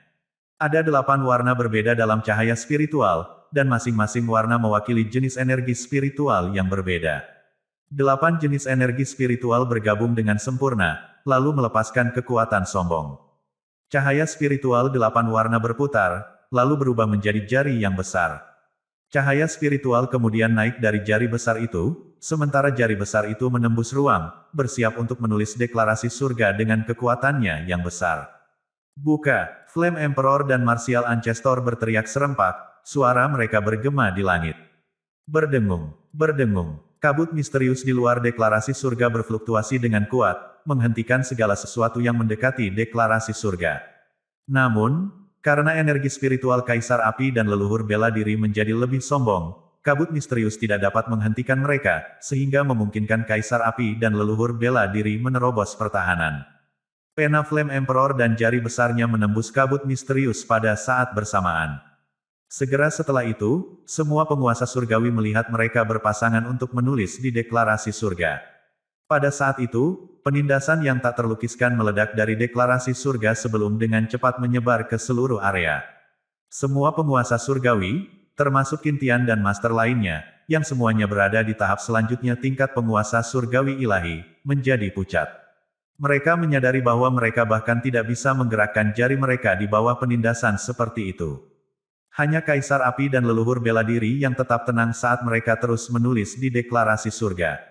Ada 8 warna berbeda dalam cahaya spiritual, dan masing-masing warna mewakili jenis energi spiritual yang berbeda. 8 jenis energi spiritual bergabung dengan sempurna, lalu melepaskan kekuatan sombong. Cahaya spiritual 8 warna berputar, lalu berubah menjadi jari yang besar. Cahaya spiritual kemudian naik dari jari besar itu, sementara jari besar itu menembus ruang, bersiap untuk menulis deklarasi surga dengan kekuatannya yang besar. "Buka!" Flame Emperor dan Martial Ancestor berteriak serempak, suara mereka bergema di langit. Berdengung, berdengung. Kabut misterius di luar deklarasi surga berfluktuasi dengan kuat, menghentikan segala sesuatu yang mendekati deklarasi surga. Namun, karena energi spiritual Kaisar Api dan leluhur bela diri menjadi lebih sombong, kabut misterius tidak dapat menghentikan mereka, sehingga memungkinkan Kaisar Api dan leluhur bela diri menerobos pertahanan. Pena Flame Emperor dan jari besarnya menembus kabut misterius pada saat bersamaan. Segera setelah itu, semua penguasa surgawi melihat mereka berpasangan untuk menulis di deklarasi surga. Pada saat itu, penindasan yang tak terlukiskan meledak dari deklarasi surga sebelum dengan cepat menyebar ke seluruh area. Semua penguasa surgawi, termasuk Qintian dan master lainnya, yang semuanya berada di tahap selanjutnya tingkat penguasa surgawi ilahi, menjadi pucat. Mereka menyadari bahwa mereka bahkan tidak bisa menggerakkan jari mereka di bawah penindasan seperti itu. Hanya Kaisar Api dan leluhur bela diri yang tetap tenang saat mereka terus menulis di deklarasi surga.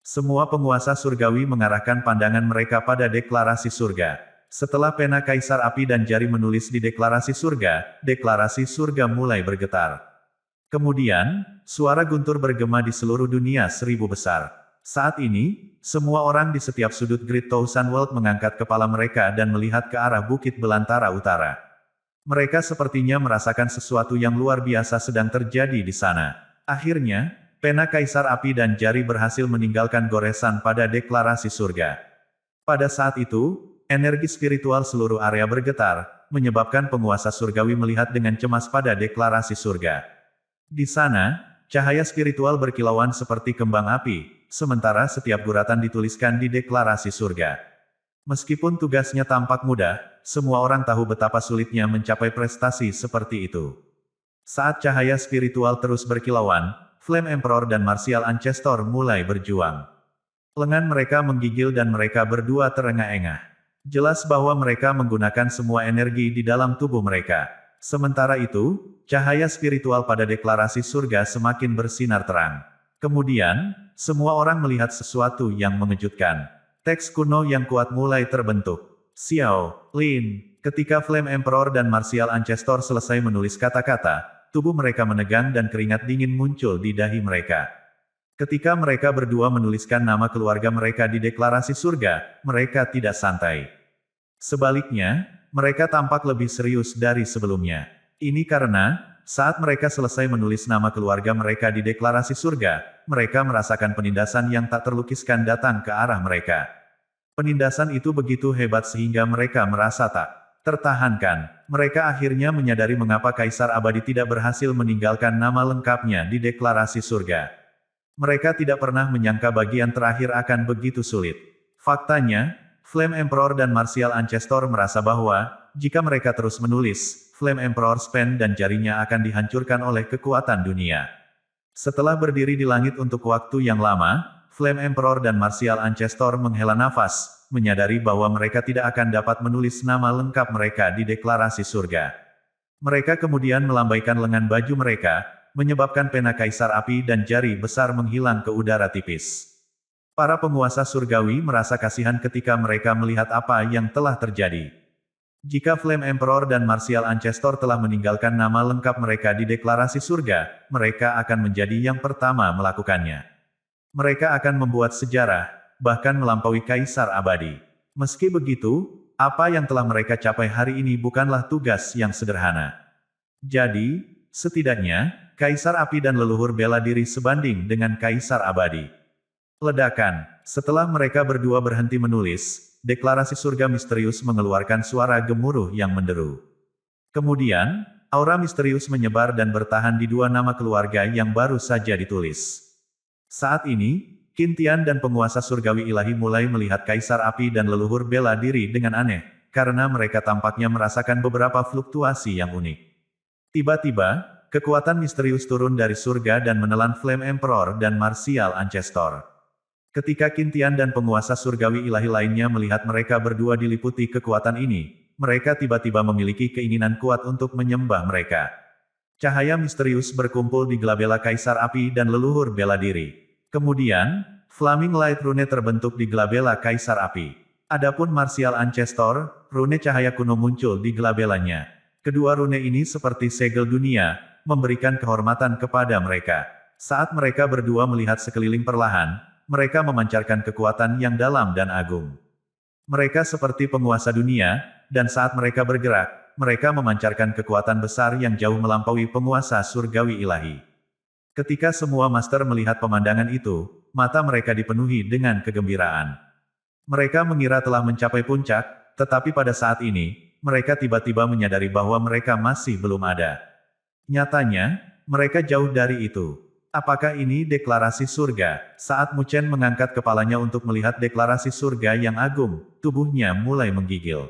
Semua penguasa surgawi mengarahkan pandangan mereka pada deklarasi surga. Setelah pena Kaisar Api dan jari menulis di deklarasi surga mulai bergetar. Kemudian, suara guntur bergema di seluruh dunia 1000 besar. Saat ini, semua orang di setiap sudut Great Thousand World mengangkat kepala mereka dan melihat ke arah Bukit Belantara Utara. Mereka sepertinya merasakan sesuatu yang luar biasa sedang terjadi di sana. Akhirnya, pena Kaisar Api dan jari berhasil meninggalkan goresan pada deklarasi surga. Pada saat itu, energi spiritual seluruh area bergetar, menyebabkan penguasa surgawi melihat dengan cemas pada deklarasi surga. Di sana, cahaya spiritual berkilauan seperti kembang api, sementara setiap guratan dituliskan di deklarasi surga. Meskipun tugasnya tampak mudah, semua orang tahu betapa sulitnya mencapai prestasi seperti itu. Saat cahaya spiritual terus berkilauan, Flame Emperor dan Martial Ancestor mulai berjuang. Lengan mereka menggigil dan mereka berdua terengah-engah. Jelas bahwa mereka menggunakan semua energi di dalam tubuh mereka. Sementara itu, cahaya spiritual pada deklarasi surga semakin bersinar terang. Kemudian, semua orang melihat sesuatu yang mengejutkan. Teks kuno yang kuat mulai terbentuk. Xiao Lin. Ketika Flame Emperor dan Martial Ancestor selesai menulis kata-kata, tubuh mereka menegang dan keringat dingin muncul di dahi mereka. Ketika mereka berdua menuliskan nama keluarga mereka di deklarasi surga, mereka tidak santai. Sebaliknya, mereka tampak lebih serius dari sebelumnya. Ini karena, saat mereka selesai menulis nama keluarga mereka di deklarasi surga, mereka merasakan penindasan yang tak terlukiskan datang ke arah mereka. Penindasan itu begitu hebat sehingga mereka merasa tak tertahankan. Mereka akhirnya menyadari mengapa Kaisar Abadi tidak berhasil meninggalkan nama lengkapnya di deklarasi surga. Mereka tidak pernah menyangka bagian terakhir akan begitu sulit. Faktanya, Flame Emperor dan Martial Ancestor merasa bahwa, jika mereka terus menulis, Flame Emperor Span dan jarinya akan dihancurkan oleh kekuatan dunia. Setelah berdiri di langit untuk waktu yang lama, Flame Emperor dan Martial Ancestor menghela nafas, menyadari bahwa mereka tidak akan dapat menulis nama lengkap mereka di deklarasi surga. Mereka kemudian melambaikan lengan baju mereka, menyebabkan pena Kaisar Api dan jari besar menghilang ke udara tipis. Para penguasa surgawi merasa kasihan ketika mereka melihat apa yang telah terjadi. Jika Flame Emperor dan Martial Ancestor telah meninggalkan nama lengkap mereka di deklarasi surga, mereka akan menjadi yang pertama melakukannya. Mereka akan membuat sejarah, bahkan melampaui Kaisar Abadi. Meski begitu, apa yang telah mereka capai hari ini bukanlah tugas yang sederhana. Jadi, setidaknya, Kaisar Api dan leluhur bela diri sebanding dengan Kaisar Abadi. Ledakan. Setelah mereka berdua berhenti menulis, deklarasi surga misterius mengeluarkan suara gemuruh yang menderu. Kemudian, aura misterius menyebar dan bertahan di dua nama keluarga yang baru saja ditulis. Saat ini, Qin Tian dan penguasa surgawi ilahi mulai melihat Kaisar Api dan leluhur bela diri dengan aneh, karena mereka tampaknya merasakan beberapa fluktuasi yang unik. Tiba-tiba, kekuatan misterius turun dari surga dan menelan Flame Emperor dan Martial Ancestor. Ketika Qin Tian dan penguasa surgawi ilahi lainnya melihat mereka berdua diliputi kekuatan ini, mereka tiba-tiba memiliki keinginan kuat untuk menyembah mereka. Cahaya misterius berkumpul di glabela Kaisar Api dan leluhur bela diri. Kemudian, Flaming Light Rune terbentuk di glabela Kaisar Api. Adapun Martial Ancestor, rune cahaya kuno muncul di glabelanya. Kedua rune ini seperti segel dunia, memberikan kehormatan kepada mereka. Saat mereka berdua melihat sekeliling perlahan, mereka memancarkan kekuatan yang dalam dan agung. Mereka seperti penguasa dunia, dan saat mereka bergerak, mereka memancarkan kekuatan besar yang jauh melampaui penguasa surgawi ilahi. Ketika semua master melihat pemandangan itu, mata mereka dipenuhi dengan kegembiraan. Mereka mengira telah mencapai puncak, tetapi pada saat ini, mereka tiba-tiba menyadari bahwa mereka masih belum ada. Nyatanya, mereka jauh dari itu. Apakah ini deklarasi surga? Saat Mu Chen mengangkat kepalanya untuk melihat deklarasi surga yang agung, tubuhnya mulai menggigil.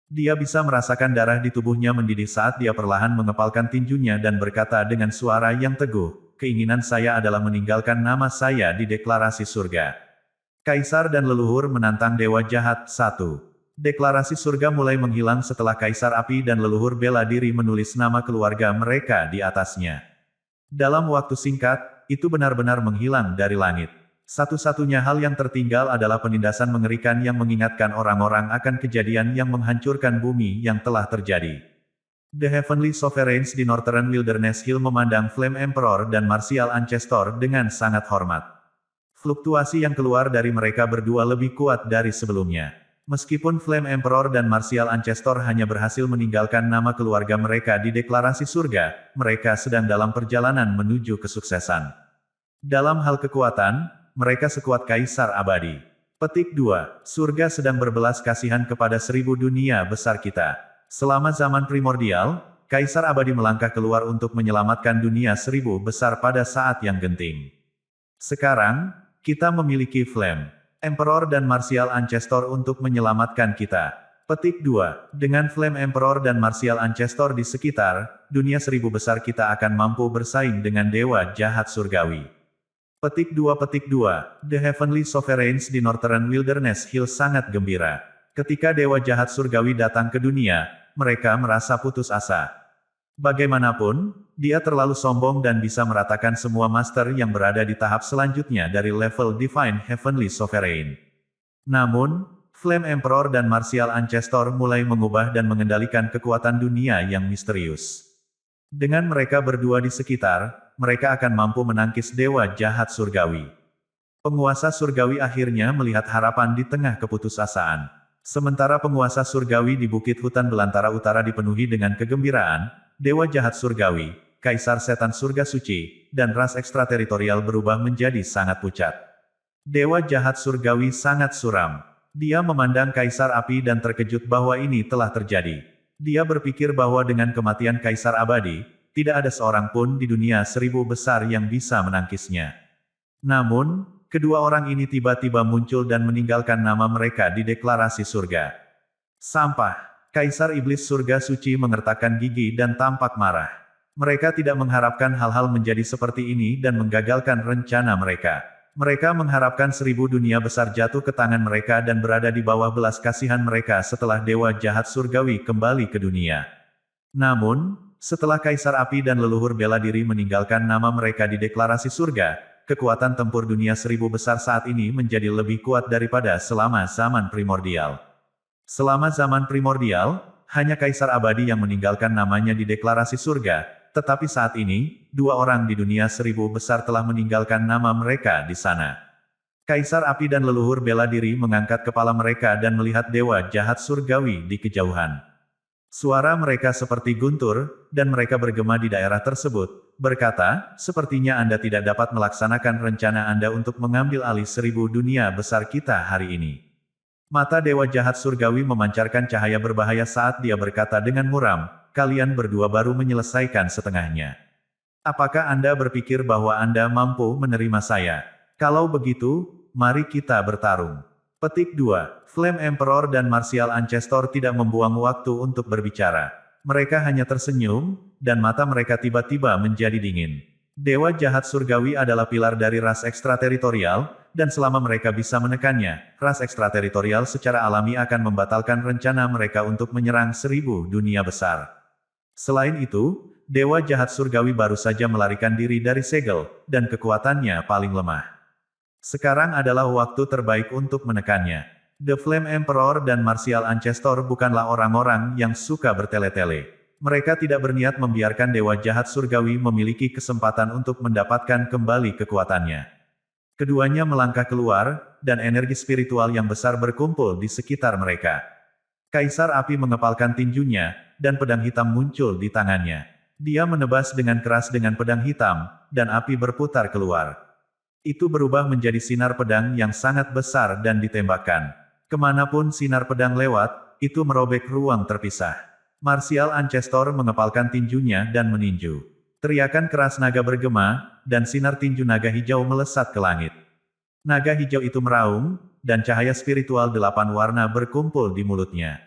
Dia bisa merasakan darah di tubuhnya mendidih saat dia perlahan mengepalkan tinjunya dan berkata dengan suara yang teguh, keinginan saya adalah meninggalkan nama saya di deklarasi surga. Kaisar dan leluhur menantang Dewa Jahat 1. Deklarasi surga mulai menghilang setelah Kaisar Api dan leluhur bela diri menulis nama keluarga mereka di atasnya. Dalam waktu singkat, itu benar-benar menghilang dari langit. Satu-satunya hal yang tertinggal adalah penindasan mengerikan yang mengingatkan orang-orang akan kejadian yang menghancurkan bumi yang telah terjadi. The Heavenly Sovereigns di Northern Wilderness Hill memandang Flame Emperor dan Martial Ancestor dengan sangat hormat. Fluktuasi yang keluar dari mereka berdua lebih kuat dari sebelumnya. Meskipun Flame Emperor dan Martial Ancestor hanya berhasil meninggalkan nama keluarga mereka di deklarasi surga, mereka sedang dalam perjalanan menuju kesuksesan. Dalam hal kekuatan, mereka sekuat Kaisar Abadi. Petik 2. Surga sedang berbelas kasihan kepada 1000 dunia besar kita. Selama zaman primordial, Kaisar Abadi melangkah keluar untuk menyelamatkan dunia 1000 besar pada saat yang genting. Sekarang, kita memiliki Flame, Emperor dan Martial Ancestor untuk menyelamatkan kita. Petik 2. Dengan Flame Emperor dan Martial Ancestor di sekitar, dunia 1000 besar kita akan mampu bersaing dengan dewa jahat surgawi. Petik 2. The Heavenly Sovereigns di Northern Wilderness Hills sangat gembira. Ketika dewa jahat surgawi datang ke dunia, mereka merasa putus asa. Bagaimanapun, dia terlalu sombong dan bisa meratakan semua master yang berada di tahap selanjutnya dari level Divine Heavenly Sovereign. Namun, Flame Emperor dan Martial Ancestor mulai mengubah dan mengendalikan kekuatan dunia yang misterius. Dengan mereka berdua di sekitar, mereka akan mampu menangkis dewa jahat surgawi. Penguasa surgawi akhirnya melihat harapan di tengah keputusasaan. Sementara penguasa surgawi di Bukit Hutan Belantara Utara dipenuhi dengan kegembiraan, dewa jahat surgawi, kaisar setan surga suci, dan ras ekstrateritorial berubah menjadi sangat pucat. Dewa jahat surgawi sangat suram. Dia memandang kaisar api dan terkejut bahwa ini telah terjadi. Dia berpikir bahwa dengan kematian kaisar abadi, tidak ada seorang pun di dunia 1000 besar yang bisa menangkisnya. Namun, kedua orang ini tiba-tiba muncul dan meninggalkan nama mereka di deklarasi surga. Sampah. Kaisar Iblis Surga Suci mengertakkan gigi dan tampak marah. Mereka tidak mengharapkan hal-hal menjadi seperti ini dan menggagalkan rencana mereka. Mereka mengharapkan 1000 dunia besar jatuh ke tangan mereka dan berada di bawah belas kasihan mereka setelah dewa jahat surgawi kembali ke dunia. Namun, setelah Kaisar Api dan leluhur bela diri meninggalkan nama mereka di deklarasi surga, kekuatan tempur dunia 1000 besar saat ini menjadi lebih kuat daripada selama zaman primordial. Selama zaman primordial, hanya Kaisar Abadi yang meninggalkan namanya di deklarasi surga, tetapi saat ini, dua orang di dunia 1000 besar telah meninggalkan nama mereka di sana. Kaisar Api dan leluhur bela diri mengangkat kepala mereka dan melihat dewa jahat surgawi di kejauhan. Suara mereka seperti guntur, dan mereka bergema di daerah tersebut, berkata, sepertinya Anda tidak dapat melaksanakan rencana Anda untuk mengambil alih 1000 dunia besar kita hari ini. Mata dewa jahat surgawi memancarkan cahaya berbahaya saat dia berkata dengan muram, kalian berdua baru menyelesaikan setengahnya. Apakah Anda berpikir bahwa Anda mampu menerima saya? Kalau begitu, mari kita bertarung. Petik 2. Flame Emperor dan Martial Ancestor tidak membuang waktu untuk berbicara. Mereka hanya tersenyum, dan mata mereka tiba-tiba menjadi dingin. Dewa jahat surgawi adalah pilar dari ras ekstrateritorial, dan selama mereka bisa menekannya, ras ekstrateritorial secara alami akan membatalkan rencana mereka untuk menyerang 1000 dunia besar. Selain itu, dewa jahat surgawi baru saja melarikan diri dari segel, dan kekuatannya paling lemah. Sekarang adalah waktu terbaik untuk menekannya. The Flame Emperor dan Martial Ancestor bukanlah orang-orang yang suka bertele-tele. Mereka tidak berniat membiarkan dewa jahat surgawi memiliki kesempatan untuk mendapatkan kembali kekuatannya. Keduanya melangkah keluar, dan energi spiritual yang besar berkumpul di sekitar mereka. Kaisar Api mengepalkan tinjunya, dan pedang hitam muncul di tangannya. Dia menebas dengan keras dengan pedang hitam, dan api berputar keluar. Itu berubah menjadi sinar pedang yang sangat besar dan ditembakkan. Kemanapun sinar pedang lewat, itu merobek ruang terpisah. Martial Ancestor mengepalkan tinjunya dan meninju. Teriakan keras naga bergema, dan sinar tinju naga hijau melesat ke langit. Naga hijau itu meraung, dan cahaya spiritual 8 warna berkumpul di mulutnya.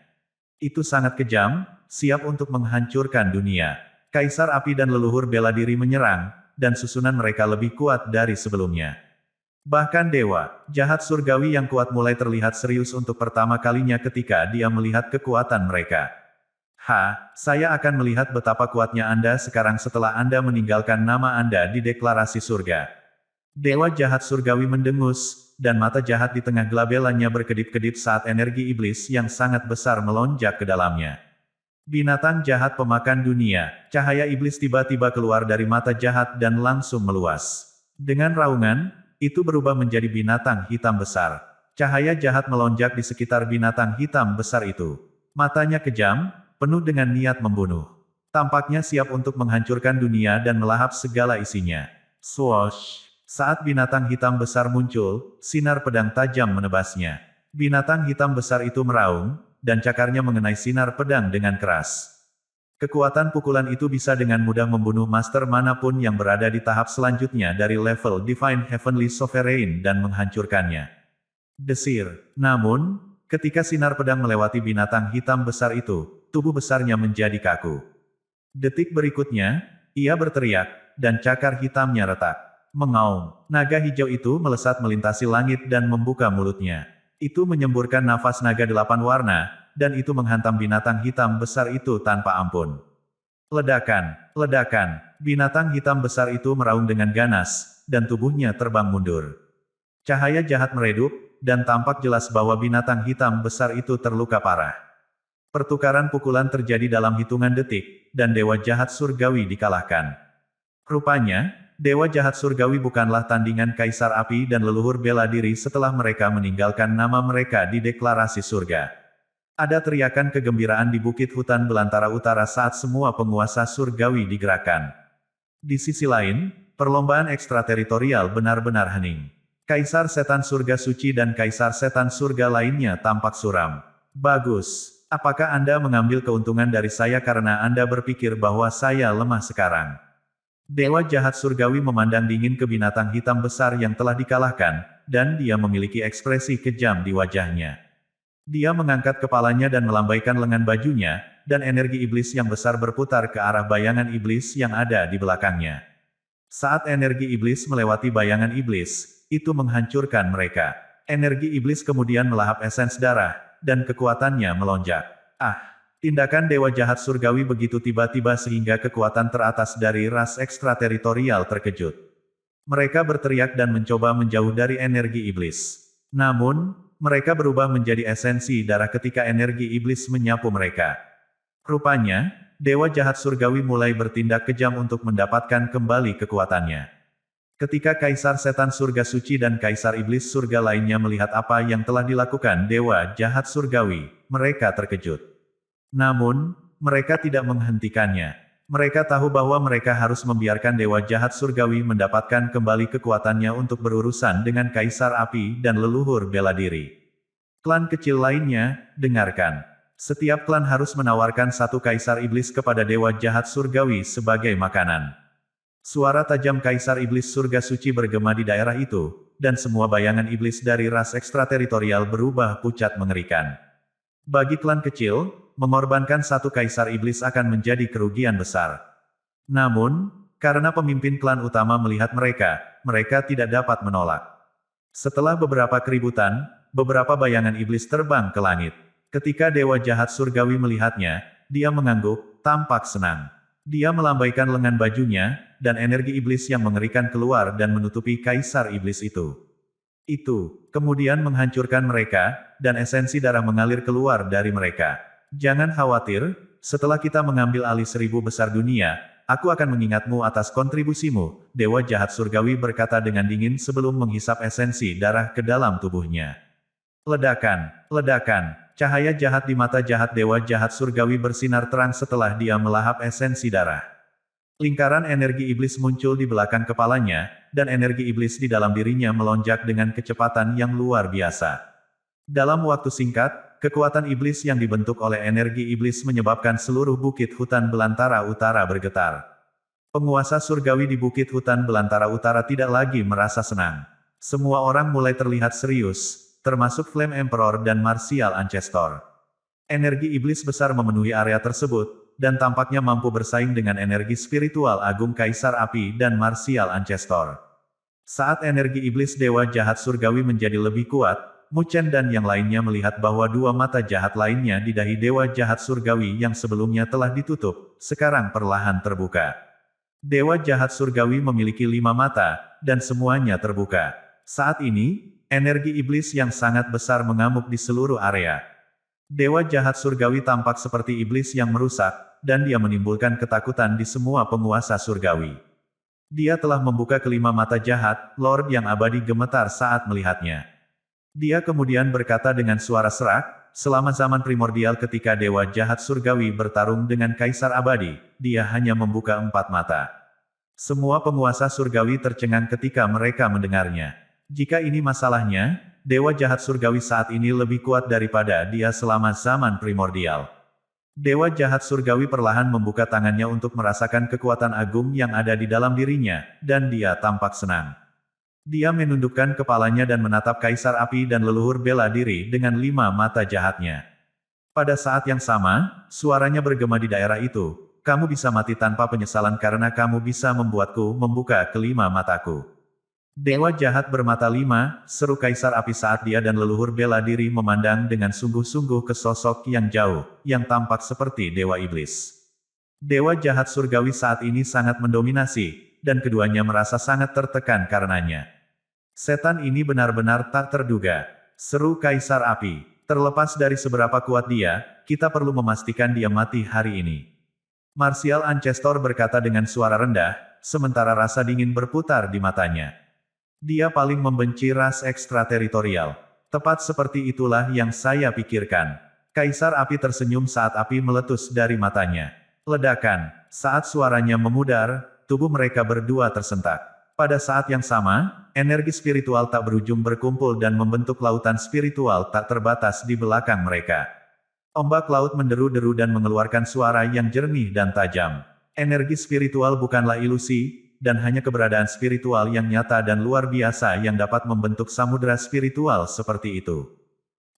Itu sangat kejam, siap untuk menghancurkan dunia. Kaisar Api dan leluhur bela diri menyerang, dan susunan mereka lebih kuat dari sebelumnya. Bahkan dewa jahat surgawi yang kuat mulai terlihat serius untuk pertama kalinya ketika dia melihat kekuatan mereka. Saya akan melihat betapa kuatnya Anda sekarang setelah Anda meninggalkan nama Anda di deklarasi surga. Dewa jahat surgawi mendengus, dan mata jahat di tengah gelabelannya berkedip-kedip saat energi iblis yang sangat besar melonjak ke dalamnya. Binatang jahat pemakan dunia, cahaya iblis tiba-tiba keluar dari mata jahat dan langsung meluas. Dengan raungan, itu berubah menjadi binatang hitam besar. Cahaya jahat melonjak di sekitar binatang hitam besar itu. Matanya kejam, penuh dengan niat membunuh. Tampaknya siap untuk menghancurkan dunia dan melahap segala isinya. Swoosh! Saat binatang hitam besar muncul, sinar pedang tajam menebasnya. Binatang hitam besar itu meraung, dan cakarnya mengenai sinar pedang dengan keras. Kekuatan pukulan itu bisa dengan mudah membunuh master manapun yang berada di tahap selanjutnya dari level Divine Heavenly Sovereign dan menghancurkannya. Desir. Namun, ketika sinar pedang melewati binatang hitam besar itu, tubuh besarnya menjadi kaku. Detik berikutnya, ia berteriak, dan cakar hitamnya retak. Mengaum. Naga hijau itu melesat melintasi langit dan membuka mulutnya. Itu menyemburkan nafas naga 8 warna, dan itu menghantam binatang hitam besar itu tanpa ampun. Ledakan, ledakan, binatang hitam besar itu meraung dengan ganas, dan tubuhnya terbang mundur. Cahaya jahat meredup, dan tampak jelas bahwa binatang hitam besar itu terluka parah. Pertukaran pukulan terjadi dalam hitungan detik, dan dewa jahat surgawi dikalahkan. Rupanya, dewa jahat surgawi bukanlah tandingan kaisar api dan leluhur bela diri setelah mereka meninggalkan nama mereka di deklarasi surga. Ada teriakan kegembiraan di bukit hutan belantara utara saat semua penguasa surgawi digerakkan. Di sisi lain, perlombaan ekstrateritorial benar-benar hening. Kaisar setan surga suci dan kaisar setan surga lainnya tampak suram. Bagus. Apakah Anda mengambil keuntungan dari saya karena Anda berpikir bahwa saya lemah sekarang? Dewa jahat surgawi memandang dingin ke binatang hitam besar yang telah dikalahkan, dan dia memiliki ekspresi kejam di wajahnya. Dia mengangkat kepalanya dan melambaikan lengan bajunya, dan energi iblis yang besar berputar ke arah bayangan iblis yang ada di belakangnya. Saat energi iblis melewati bayangan iblis, itu menghancurkan mereka. Energi iblis kemudian melahap esens darah, dan kekuatannya melonjak. Tindakan dewa jahat surgawi begitu tiba-tiba sehingga kekuatan teratas dari ras ekstrateritorial terkejut. Mereka berteriak dan mencoba menjauh dari energi iblis. Namun, mereka berubah menjadi esensi darah ketika energi iblis menyapu mereka. Rupanya, dewa jahat surgawi mulai bertindak kejam untuk mendapatkan kembali kekuatannya. Ketika kaisar setan surga suci dan kaisar iblis surga lainnya melihat apa yang telah dilakukan dewa jahat surgawi, mereka terkejut. Namun, mereka tidak menghentikannya. Mereka tahu bahwa mereka harus membiarkan dewa jahat surgawi mendapatkan kembali kekuatannya untuk berurusan dengan kaisar api dan leluhur bela diri. Klan kecil lainnya, dengarkan. Setiap klan harus menawarkan satu kaisar iblis kepada dewa jahat surgawi sebagai makanan. Suara tajam kaisar iblis surga suci bergema di daerah itu, dan semua bayangan iblis dari ras ekstrateritorial berubah pucat mengerikan. Bagi klan kecil, mengorbankan satu kaisar iblis akan menjadi kerugian besar. Namun, karena pemimpin klan utama melihat mereka tidak dapat menolak. Setelah beberapa keributan, beberapa bayangan iblis terbang ke langit. Ketika dewa jahat surgawi melihatnya, dia mengangguk, tampak senang. Dia melambaikan lengan bajunya, dan energi iblis yang mengerikan keluar dan menutupi kaisar iblis itu. Itu, kemudian menghancurkan mereka, dan esensi darah mengalir keluar dari mereka. Jangan khawatir, setelah kita mengambil alih 1000 besar dunia, aku akan mengingatmu atas kontribusimu, dewa jahat surgawi berkata dengan dingin sebelum menghisap esensi darah ke dalam tubuhnya. Ledakan, ledakan, cahaya jahat di mata jahat dewa jahat surgawi bersinar terang setelah dia melahap esensi darah. Lingkaran energi iblis muncul di belakang kepalanya, dan energi iblis di dalam dirinya melonjak dengan kecepatan yang luar biasa. Dalam waktu singkat, kekuatan iblis yang dibentuk oleh energi iblis menyebabkan seluruh bukit hutan belantara utara bergetar. Penguasa surgawi di bukit hutan belantara utara tidak lagi merasa senang. Semua orang mulai terlihat serius, termasuk Flame Emperor dan Martial Ancestor. Energi iblis besar memenuhi area tersebut, dan tampaknya mampu bersaing dengan energi spiritual agung Kaisar Api dan Martial Ancestor. Saat energi iblis dewa jahat surgawi menjadi lebih kuat, Mu Chen dan yang lainnya melihat bahwa dua mata jahat lainnya di dahi dewa jahat surgawi yang sebelumnya telah ditutup, sekarang perlahan terbuka. Dewa jahat surgawi memiliki 5 mata, dan semuanya terbuka. Saat ini, energi iblis yang sangat besar mengamuk di seluruh area. Dewa jahat surgawi tampak seperti iblis yang merusak, dan dia menimbulkan ketakutan di semua penguasa surgawi. Dia telah membuka kelima mata jahat, Lord yang abadi gemetar saat melihatnya. Dia kemudian berkata dengan suara serak, selama zaman primordial ketika dewa jahat surgawi bertarung dengan kaisar abadi, dia hanya membuka 4 mata. Semua penguasa surgawi tercengang ketika mereka mendengarnya. Jika ini masalahnya, Dewa jahat surgawi saat ini lebih kuat daripada dia selama zaman primordial. Dewa jahat surgawi perlahan membuka tangannya untuk merasakan kekuatan agung yang ada di dalam dirinya, dan dia tampak senang. Dia menundukkan kepalanya dan menatap Kaisar Api dan leluhur bela diri dengan 5 mata jahatnya. Pada saat yang sama, suaranya bergema di daerah itu, "Kamu bisa mati tanpa penyesalan karena kamu bisa membuatku membuka kelima mataku." Dewa jahat bermata 5, seru Kaisar Api saat dia dan leluhur bela diri memandang dengan sungguh-sungguh ke sosok yang jauh, yang tampak seperti Dewa Iblis. Dewa jahat surgawi saat ini sangat mendominasi, dan keduanya merasa sangat tertekan karenanya. Setan ini benar-benar tak terduga, seru Kaisar Api. Terlepas dari seberapa kuat dia, kita perlu memastikan dia mati hari ini. Martial Ancestor berkata dengan suara rendah, sementara rasa dingin berputar di matanya. Dia paling membenci ras ekstrateritorial. Tepat seperti itulah yang saya pikirkan. Kaisar Api tersenyum saat api meletus dari matanya. Ledakan. Saat suaranya memudar, tubuh mereka berdua tersentak. Pada saat yang sama, energi spiritual tak berujung berkumpul dan membentuk lautan spiritual tak terbatas di belakang mereka. Ombak laut menderu-deru dan mengeluarkan suara yang jernih dan tajam. Energi spiritual bukanlah ilusi, dan hanya keberadaan spiritual yang nyata dan luar biasa yang dapat membentuk samudera spiritual seperti itu.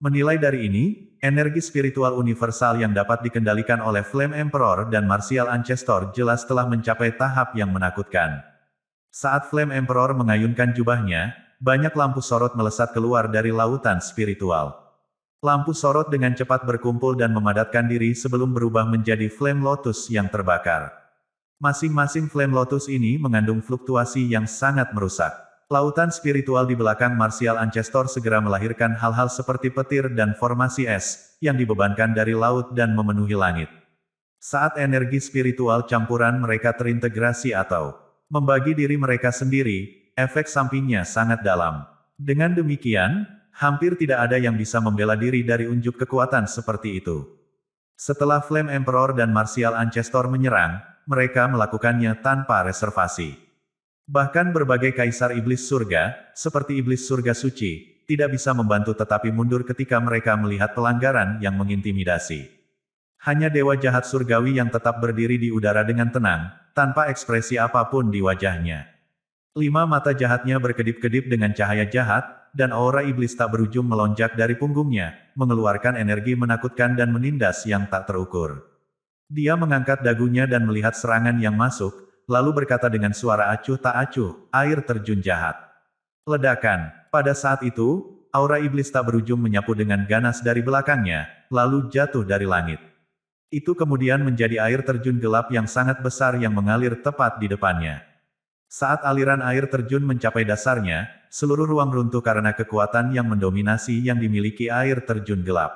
Menilai dari ini, energi spiritual universal yang dapat dikendalikan oleh Flame Emperor dan Martial Ancestor jelas telah mencapai tahap yang menakutkan. Saat Flame Emperor mengayunkan jubahnya, banyak lampu sorot melesat keluar dari lautan spiritual. Lampu sorot dengan cepat berkumpul dan memadatkan diri sebelum berubah menjadi Flame Lotus yang terbakar. Masing-masing Flame Lotus ini mengandung fluktuasi yang sangat merusak. Lautan spiritual di belakang Martial Ancestor segera melahirkan hal-hal seperti petir dan formasi es, yang dibebankan dari laut dan memenuhi langit. Saat energi spiritual campuran mereka terintegrasi atau membagi diri mereka sendiri, efek sampingnya sangat dalam. Dengan demikian, hampir tidak ada yang bisa membela diri dari unjuk kekuatan seperti itu. Setelah Flame Emperor dan Martial Ancestor menyerang, mereka melakukannya tanpa reservasi. Bahkan berbagai kaisar iblis surga, seperti iblis surga suci, tidak bisa membantu tetapi mundur ketika mereka melihat pelanggaran yang mengintimidasi. Hanya dewa jahat surgawi yang tetap berdiri di udara dengan tenang, tanpa ekspresi apapun di wajahnya. 5 mata jahatnya berkedip-kedip dengan cahaya jahat, dan aura iblis tak berujung melonjak dari punggungnya, mengeluarkan energi menakutkan dan menindas yang tak terukur. Dia mengangkat dagunya dan melihat serangan yang masuk, lalu berkata dengan suara acuh tak acuh, "Air terjun jahat." Ledakan. Pada saat itu, aura iblis tak berujung menyapu dengan ganas dari belakangnya, lalu jatuh dari langit. Itu kemudian menjadi air terjun gelap yang sangat besar yang mengalir tepat di depannya. Saat aliran air terjun mencapai dasarnya, seluruh ruang runtuh karena kekuatan yang mendominasi yang dimiliki air terjun gelap.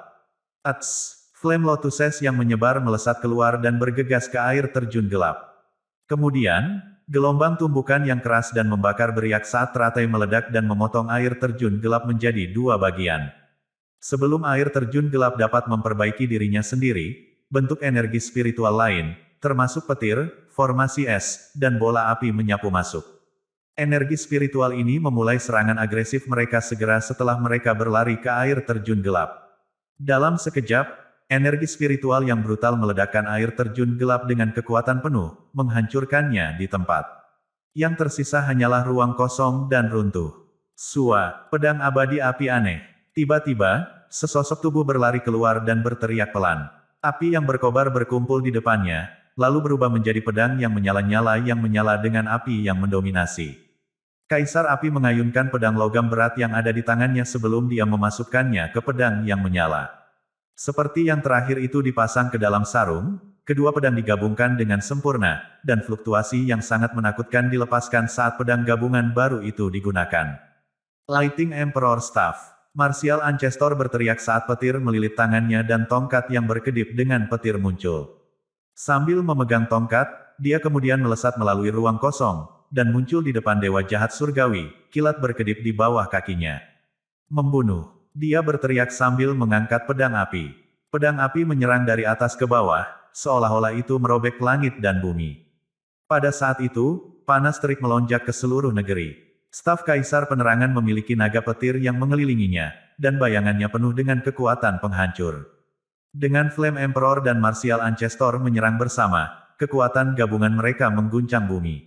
Ats! Flame Lotuses yang menyebar melesat keluar dan bergegas ke air terjun gelap. Kemudian, gelombang tumbukan yang keras dan membakar beriak saat teratai meledak dan memotong air terjun gelap menjadi 2 bagian. Sebelum air terjun gelap dapat memperbaiki dirinya sendiri, bentuk energi spiritual lain, termasuk petir, formasi es, dan bola api menyapu masuk. Energi spiritual ini memulai serangan agresif mereka segera setelah mereka berlari ke air terjun gelap. Dalam sekejap, energi spiritual yang brutal meledakkan air terjun gelap dengan kekuatan penuh, menghancurkannya di tempat. Yang tersisa hanyalah ruang kosong dan runtuh. Sua, pedang abadi api aneh. Tiba-tiba, sesosok tubuh berlari keluar dan berteriak pelan. Api yang berkobar berkumpul di depannya, lalu berubah menjadi pedang yang menyala-nyala yang menyala dengan api yang mendominasi. Kaisar Api mengayunkan pedang logam berat yang ada di tangannya sebelum dia memasukkannya ke pedang yang menyala. Seperti yang terakhir itu dipasang ke dalam sarung, kedua pedang digabungkan dengan sempurna, dan fluktuasi yang sangat menakutkan dilepaskan saat pedang gabungan baru itu digunakan. Lighting Emperor Staff. Martial Ancestor berteriak saat petir melilit tangannya dan tongkat yang berkedip dengan petir muncul. Sambil memegang tongkat, dia kemudian melesat melalui ruang kosong, dan muncul di depan dewa jahat surgawi, kilat berkedip di bawah kakinya. Membunuh. Dia berteriak sambil mengangkat pedang api. Pedang api menyerang dari atas ke bawah, seolah-olah itu merobek langit dan bumi. Pada saat itu, panas terik melonjak ke seluruh negeri. Staf Kaisar Penerangan memiliki naga petir yang mengelilinginya, dan bayangannya penuh dengan kekuatan penghancur. Dengan Flame Emperor dan Martial Ancestor menyerang bersama, kekuatan gabungan mereka mengguncang bumi.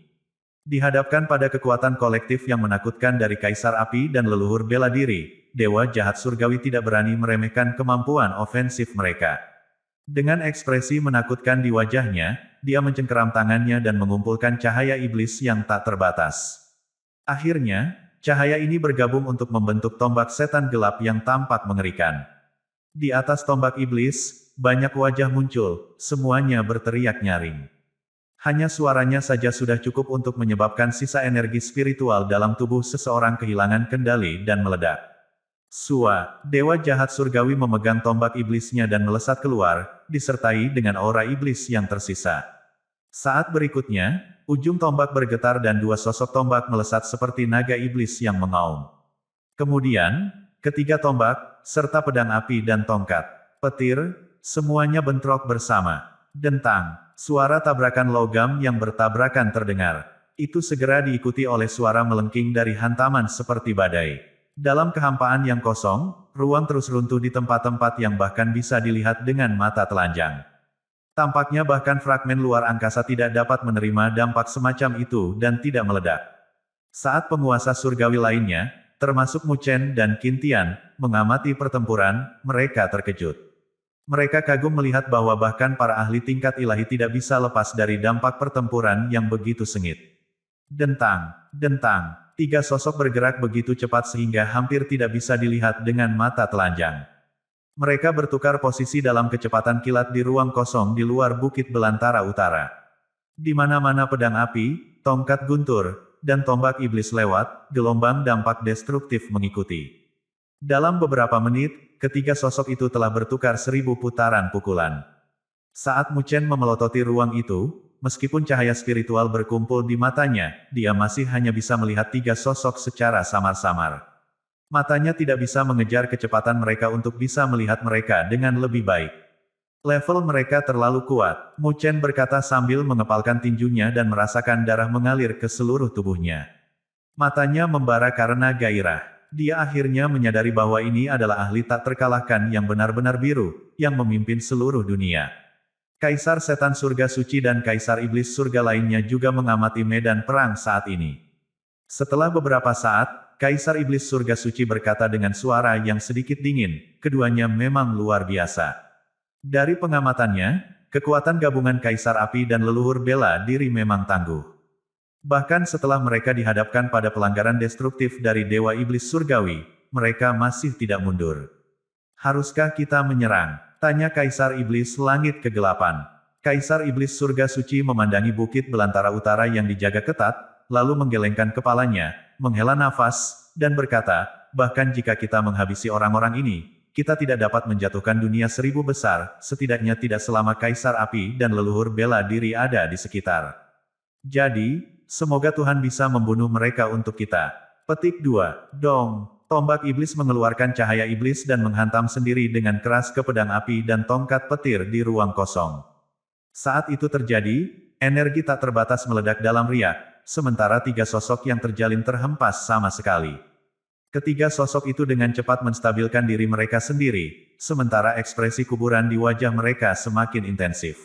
Dihadapkan pada kekuatan kolektif yang menakutkan dari Kaisar Api dan leluhur bela diri, Dewa Jahat Surgawi tidak berani meremehkan kemampuan ofensif mereka. Dengan ekspresi menakutkan di wajahnya, dia mencengkeram tangannya dan mengumpulkan cahaya iblis yang tak terbatas. Akhirnya, cahaya ini bergabung untuk membentuk tombak setan gelap yang tampak mengerikan. Di atas tombak iblis, banyak wajah muncul, semuanya berteriak nyaring. Hanya suaranya saja sudah cukup untuk menyebabkan sisa energi spiritual dalam tubuh seseorang kehilangan kendali dan meledak. Sua, Dewa Jahat Surgawi memegang tombak iblisnya dan melesat keluar, disertai dengan aura iblis yang tersisa. Saat berikutnya, ujung tombak bergetar dan dua sosok tombak melesat seperti naga iblis yang mengaum. Kemudian, ketiga tombak, serta pedang api dan tongkat, petir, semuanya bentrok bersama. Dentang, suara tabrakan logam yang bertabrakan terdengar. Itu segera diikuti oleh suara melengking dari hantaman seperti badai. Dalam kehampaan yang kosong, ruang terus runtuh di tempat-tempat yang bahkan bisa dilihat dengan mata telanjang. Tampaknya bahkan fragmen luar angkasa tidak dapat menerima dampak semacam itu dan tidak meledak. Saat penguasa surgawi lainnya, termasuk Mu Chen dan Qin Tian, mengamati pertempuran, mereka terkejut. Mereka kagum melihat bahwa bahkan para ahli tingkat ilahi tidak bisa lepas dari dampak pertempuran yang begitu sengit. Dentang, dentang, tiga sosok bergerak begitu cepat sehingga hampir tidak bisa dilihat dengan mata telanjang. Mereka bertukar posisi dalam kecepatan kilat di ruang kosong di luar Bukit Belantara Utara. Di mana-mana pedang api, tongkat guntur, dan tombak iblis lewat, gelombang dampak destruktif mengikuti. Dalam beberapa menit, ketiga sosok itu telah bertukar 1000 putaran pukulan. Saat Mu Chen memelototi ruang itu, meskipun cahaya spiritual berkumpul di matanya, dia masih hanya bisa melihat tiga sosok secara samar-samar. Matanya tidak bisa mengejar kecepatan mereka untuk bisa melihat mereka dengan lebih baik. Level mereka terlalu kuat, Mu Chen berkata sambil mengepalkan tinjunya dan merasakan darah mengalir ke seluruh tubuhnya. Matanya membara karena gairah. Dia akhirnya menyadari bahwa ini adalah ahli tak terkalahkan yang benar-benar biru, yang memimpin seluruh dunia. Kaisar Setan Surga Suci dan Kaisar Iblis Surga lainnya juga mengamati medan perang saat ini. Setelah beberapa saat, Kaisar Iblis Surga Suci berkata dengan suara yang sedikit dingin, keduanya memang luar biasa. Dari pengamatannya, kekuatan gabungan Kaisar Api dan leluhur bela diri memang tangguh. Bahkan setelah mereka dihadapkan pada pelanggaran destruktif dari Dewa Iblis Surgawi, mereka masih tidak mundur. Haruskah kita menyerang? Tanya Kaisar Iblis Langit Kegelapan. Kaisar Iblis Surga Suci memandangi Bukit Belantara Utara yang dijaga ketat, lalu menggelengkan kepalanya, menghela nafas, dan berkata, bahkan jika kita menghabisi orang-orang ini, kita tidak dapat menjatuhkan dunia 1000 besar, setidaknya tidak selama Kaisar Api dan leluhur bela diri ada di sekitar. Jadi, semoga Tuhan bisa membunuh mereka untuk kita. Petik 2. Dong. Tombak iblis mengeluarkan cahaya iblis dan menghantam sendiri dengan keras ke pedang api dan tongkat petir di ruang kosong. Saat itu terjadi, energi tak terbatas meledak dalam riak, sementara tiga sosok yang terjalin terhempas sama sekali. Ketiga sosok itu dengan cepat menstabilkan diri mereka sendiri, sementara ekspresi kuburan di wajah mereka semakin intensif.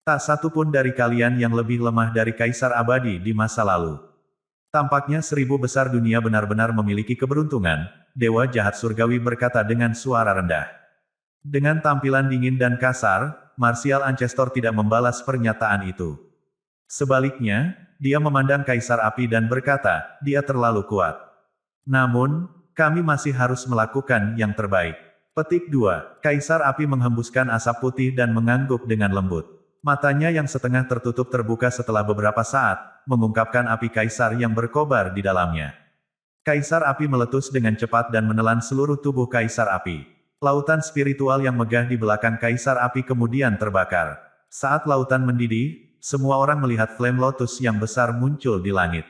Tak satu pun dari kalian yang lebih lemah dari Kaisar Abadi di masa lalu. Tampaknya 1000 besar dunia benar-benar memiliki keberuntungan, Dewa Jahat Surgawi berkata dengan suara rendah. Dengan tampilan dingin dan kasar, Martial Ancestor tidak membalas pernyataan itu. Sebaliknya, dia memandang Kaisar Api dan berkata, dia terlalu kuat. Namun, kami masih harus melakukan yang terbaik. Petik 2. Kaisar Api menghembuskan asap putih dan mengangguk dengan lembut. Matanya yang setengah tertutup terbuka setelah beberapa saat, mengungkapkan api Kaisar yang berkobar di dalamnya. Kaisar Api meletus dengan cepat dan menelan seluruh tubuh Kaisar Api. Lautan spiritual yang megah di belakang Kaisar Api kemudian terbakar. Saat lautan mendidih, semua orang melihat Flame Lotus yang besar muncul di langit.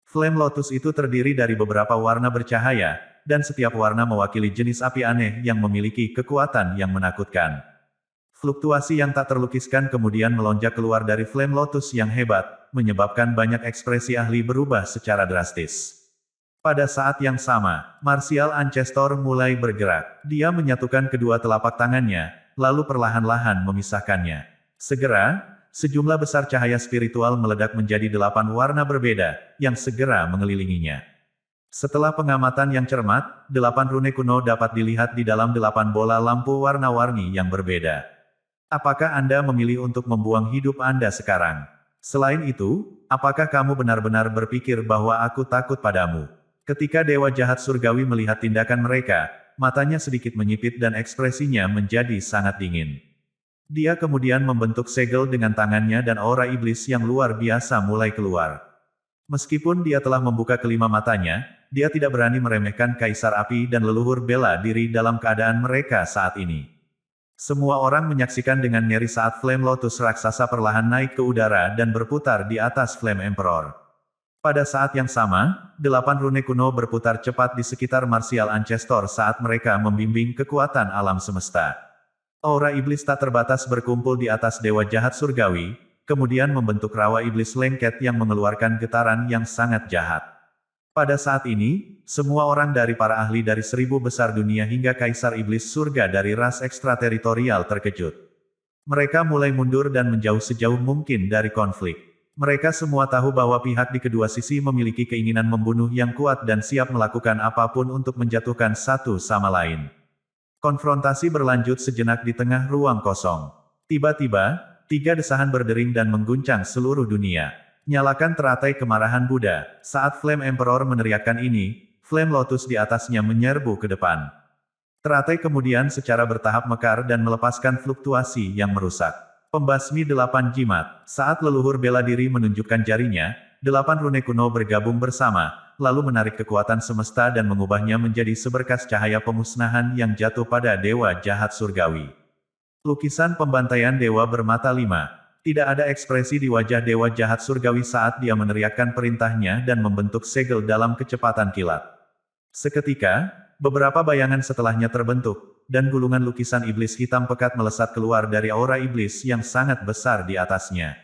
Flame Lotus itu terdiri dari beberapa warna bercahaya, dan setiap warna mewakili jenis api aneh yang memiliki kekuatan yang menakutkan. Fluktuasi yang tak terlukiskan kemudian melonjak keluar dari Flame Lotus yang hebat, menyebabkan banyak ekspresi ahli berubah secara drastis. Pada saat yang sama, Martial Ancestor mulai bergerak. Dia menyatukan kedua telapak tangannya, lalu perlahan-lahan memisahkannya. Segera, sejumlah besar cahaya spiritual meledak menjadi 8 warna berbeda, yang segera mengelilinginya. Setelah pengamatan yang cermat, 8 rune kuno dapat dilihat di dalam 8 bola lampu warna-warni yang berbeda. Apakah Anda memilih untuk membuang hidup Anda sekarang? Selain itu, apakah kamu benar-benar berpikir bahwa aku takut padamu? Ketika Dewa Jahat Surgawi melihat tindakan mereka, matanya sedikit menyipit dan ekspresinya menjadi sangat dingin. Dia kemudian membentuk segel dengan tangannya dan aura iblis yang luar biasa mulai keluar. Meskipun dia telah membuka kelima matanya, dia tidak berani meremehkan Kaisar Api dan leluhur bela diri dalam keadaan mereka saat ini. Semua orang menyaksikan dengan ngeri saat Flame Lotus raksasa perlahan naik ke udara dan berputar di atas Flame Emperor. Pada saat yang sama, 8 rune kuno berputar cepat di sekitar Martial Ancestor saat mereka membimbing kekuatan alam semesta. Aura iblis tak terbatas berkumpul di atas Dewa Jahat Surgawi, kemudian membentuk rawa iblis lengket yang mengeluarkan getaran yang sangat jahat. Pada saat ini, semua orang dari para ahli dari 1000 besar dunia hingga Kaisar Iblis Surga dari ras ekstrateritorial terkejut. Mereka mulai mundur dan menjauh sejauh mungkin dari konflik. Mereka semua tahu bahwa pihak di kedua sisi memiliki keinginan membunuh yang kuat dan siap melakukan apapun untuk menjatuhkan satu sama lain. Konfrontasi berlanjut sejenak di tengah ruang kosong. Tiba-tiba, 3 desahan berdering dan mengguncang seluruh dunia. Nyalakan teratai kemarahan Buddha. Saat Flame Emperor meneriakkan ini, Flame Lotus di atasnya menyerbu ke depan. Teratai kemudian secara bertahap mekar dan melepaskan fluktuasi yang merusak. Pembasmi 8 jimat. Saat leluhur bela diri menunjukkan jarinya, 8 rune kuno bergabung bersama, lalu menarik kekuatan semesta dan mengubahnya menjadi seberkas cahaya pemusnahan yang jatuh pada Dewa Jahat Surgawi. Lukisan pembantaian Dewa Bermata 5. Tidak ada ekspresi di wajah Dewa Jahat Surgawi saat dia meneriakkan perintahnya dan membentuk segel dalam kecepatan kilat. Seketika, beberapa bayangan setelahnya terbentuk, dan gulungan lukisan iblis hitam pekat melesat keluar dari aura iblis yang sangat besar di atasnya.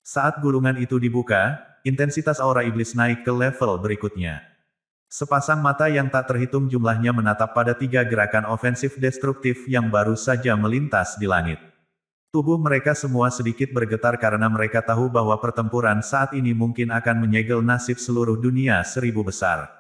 Saat gulungan itu dibuka, intensitas aura iblis naik ke level berikutnya. Sepasang mata yang tak terhitung jumlahnya menatap pada 3 gerakan ofensif destruktif yang baru saja melintas di langit. Tubuh mereka semua sedikit bergetar karena mereka tahu bahwa pertempuran saat ini mungkin akan menyegel nasib seluruh dunia 1000 besar.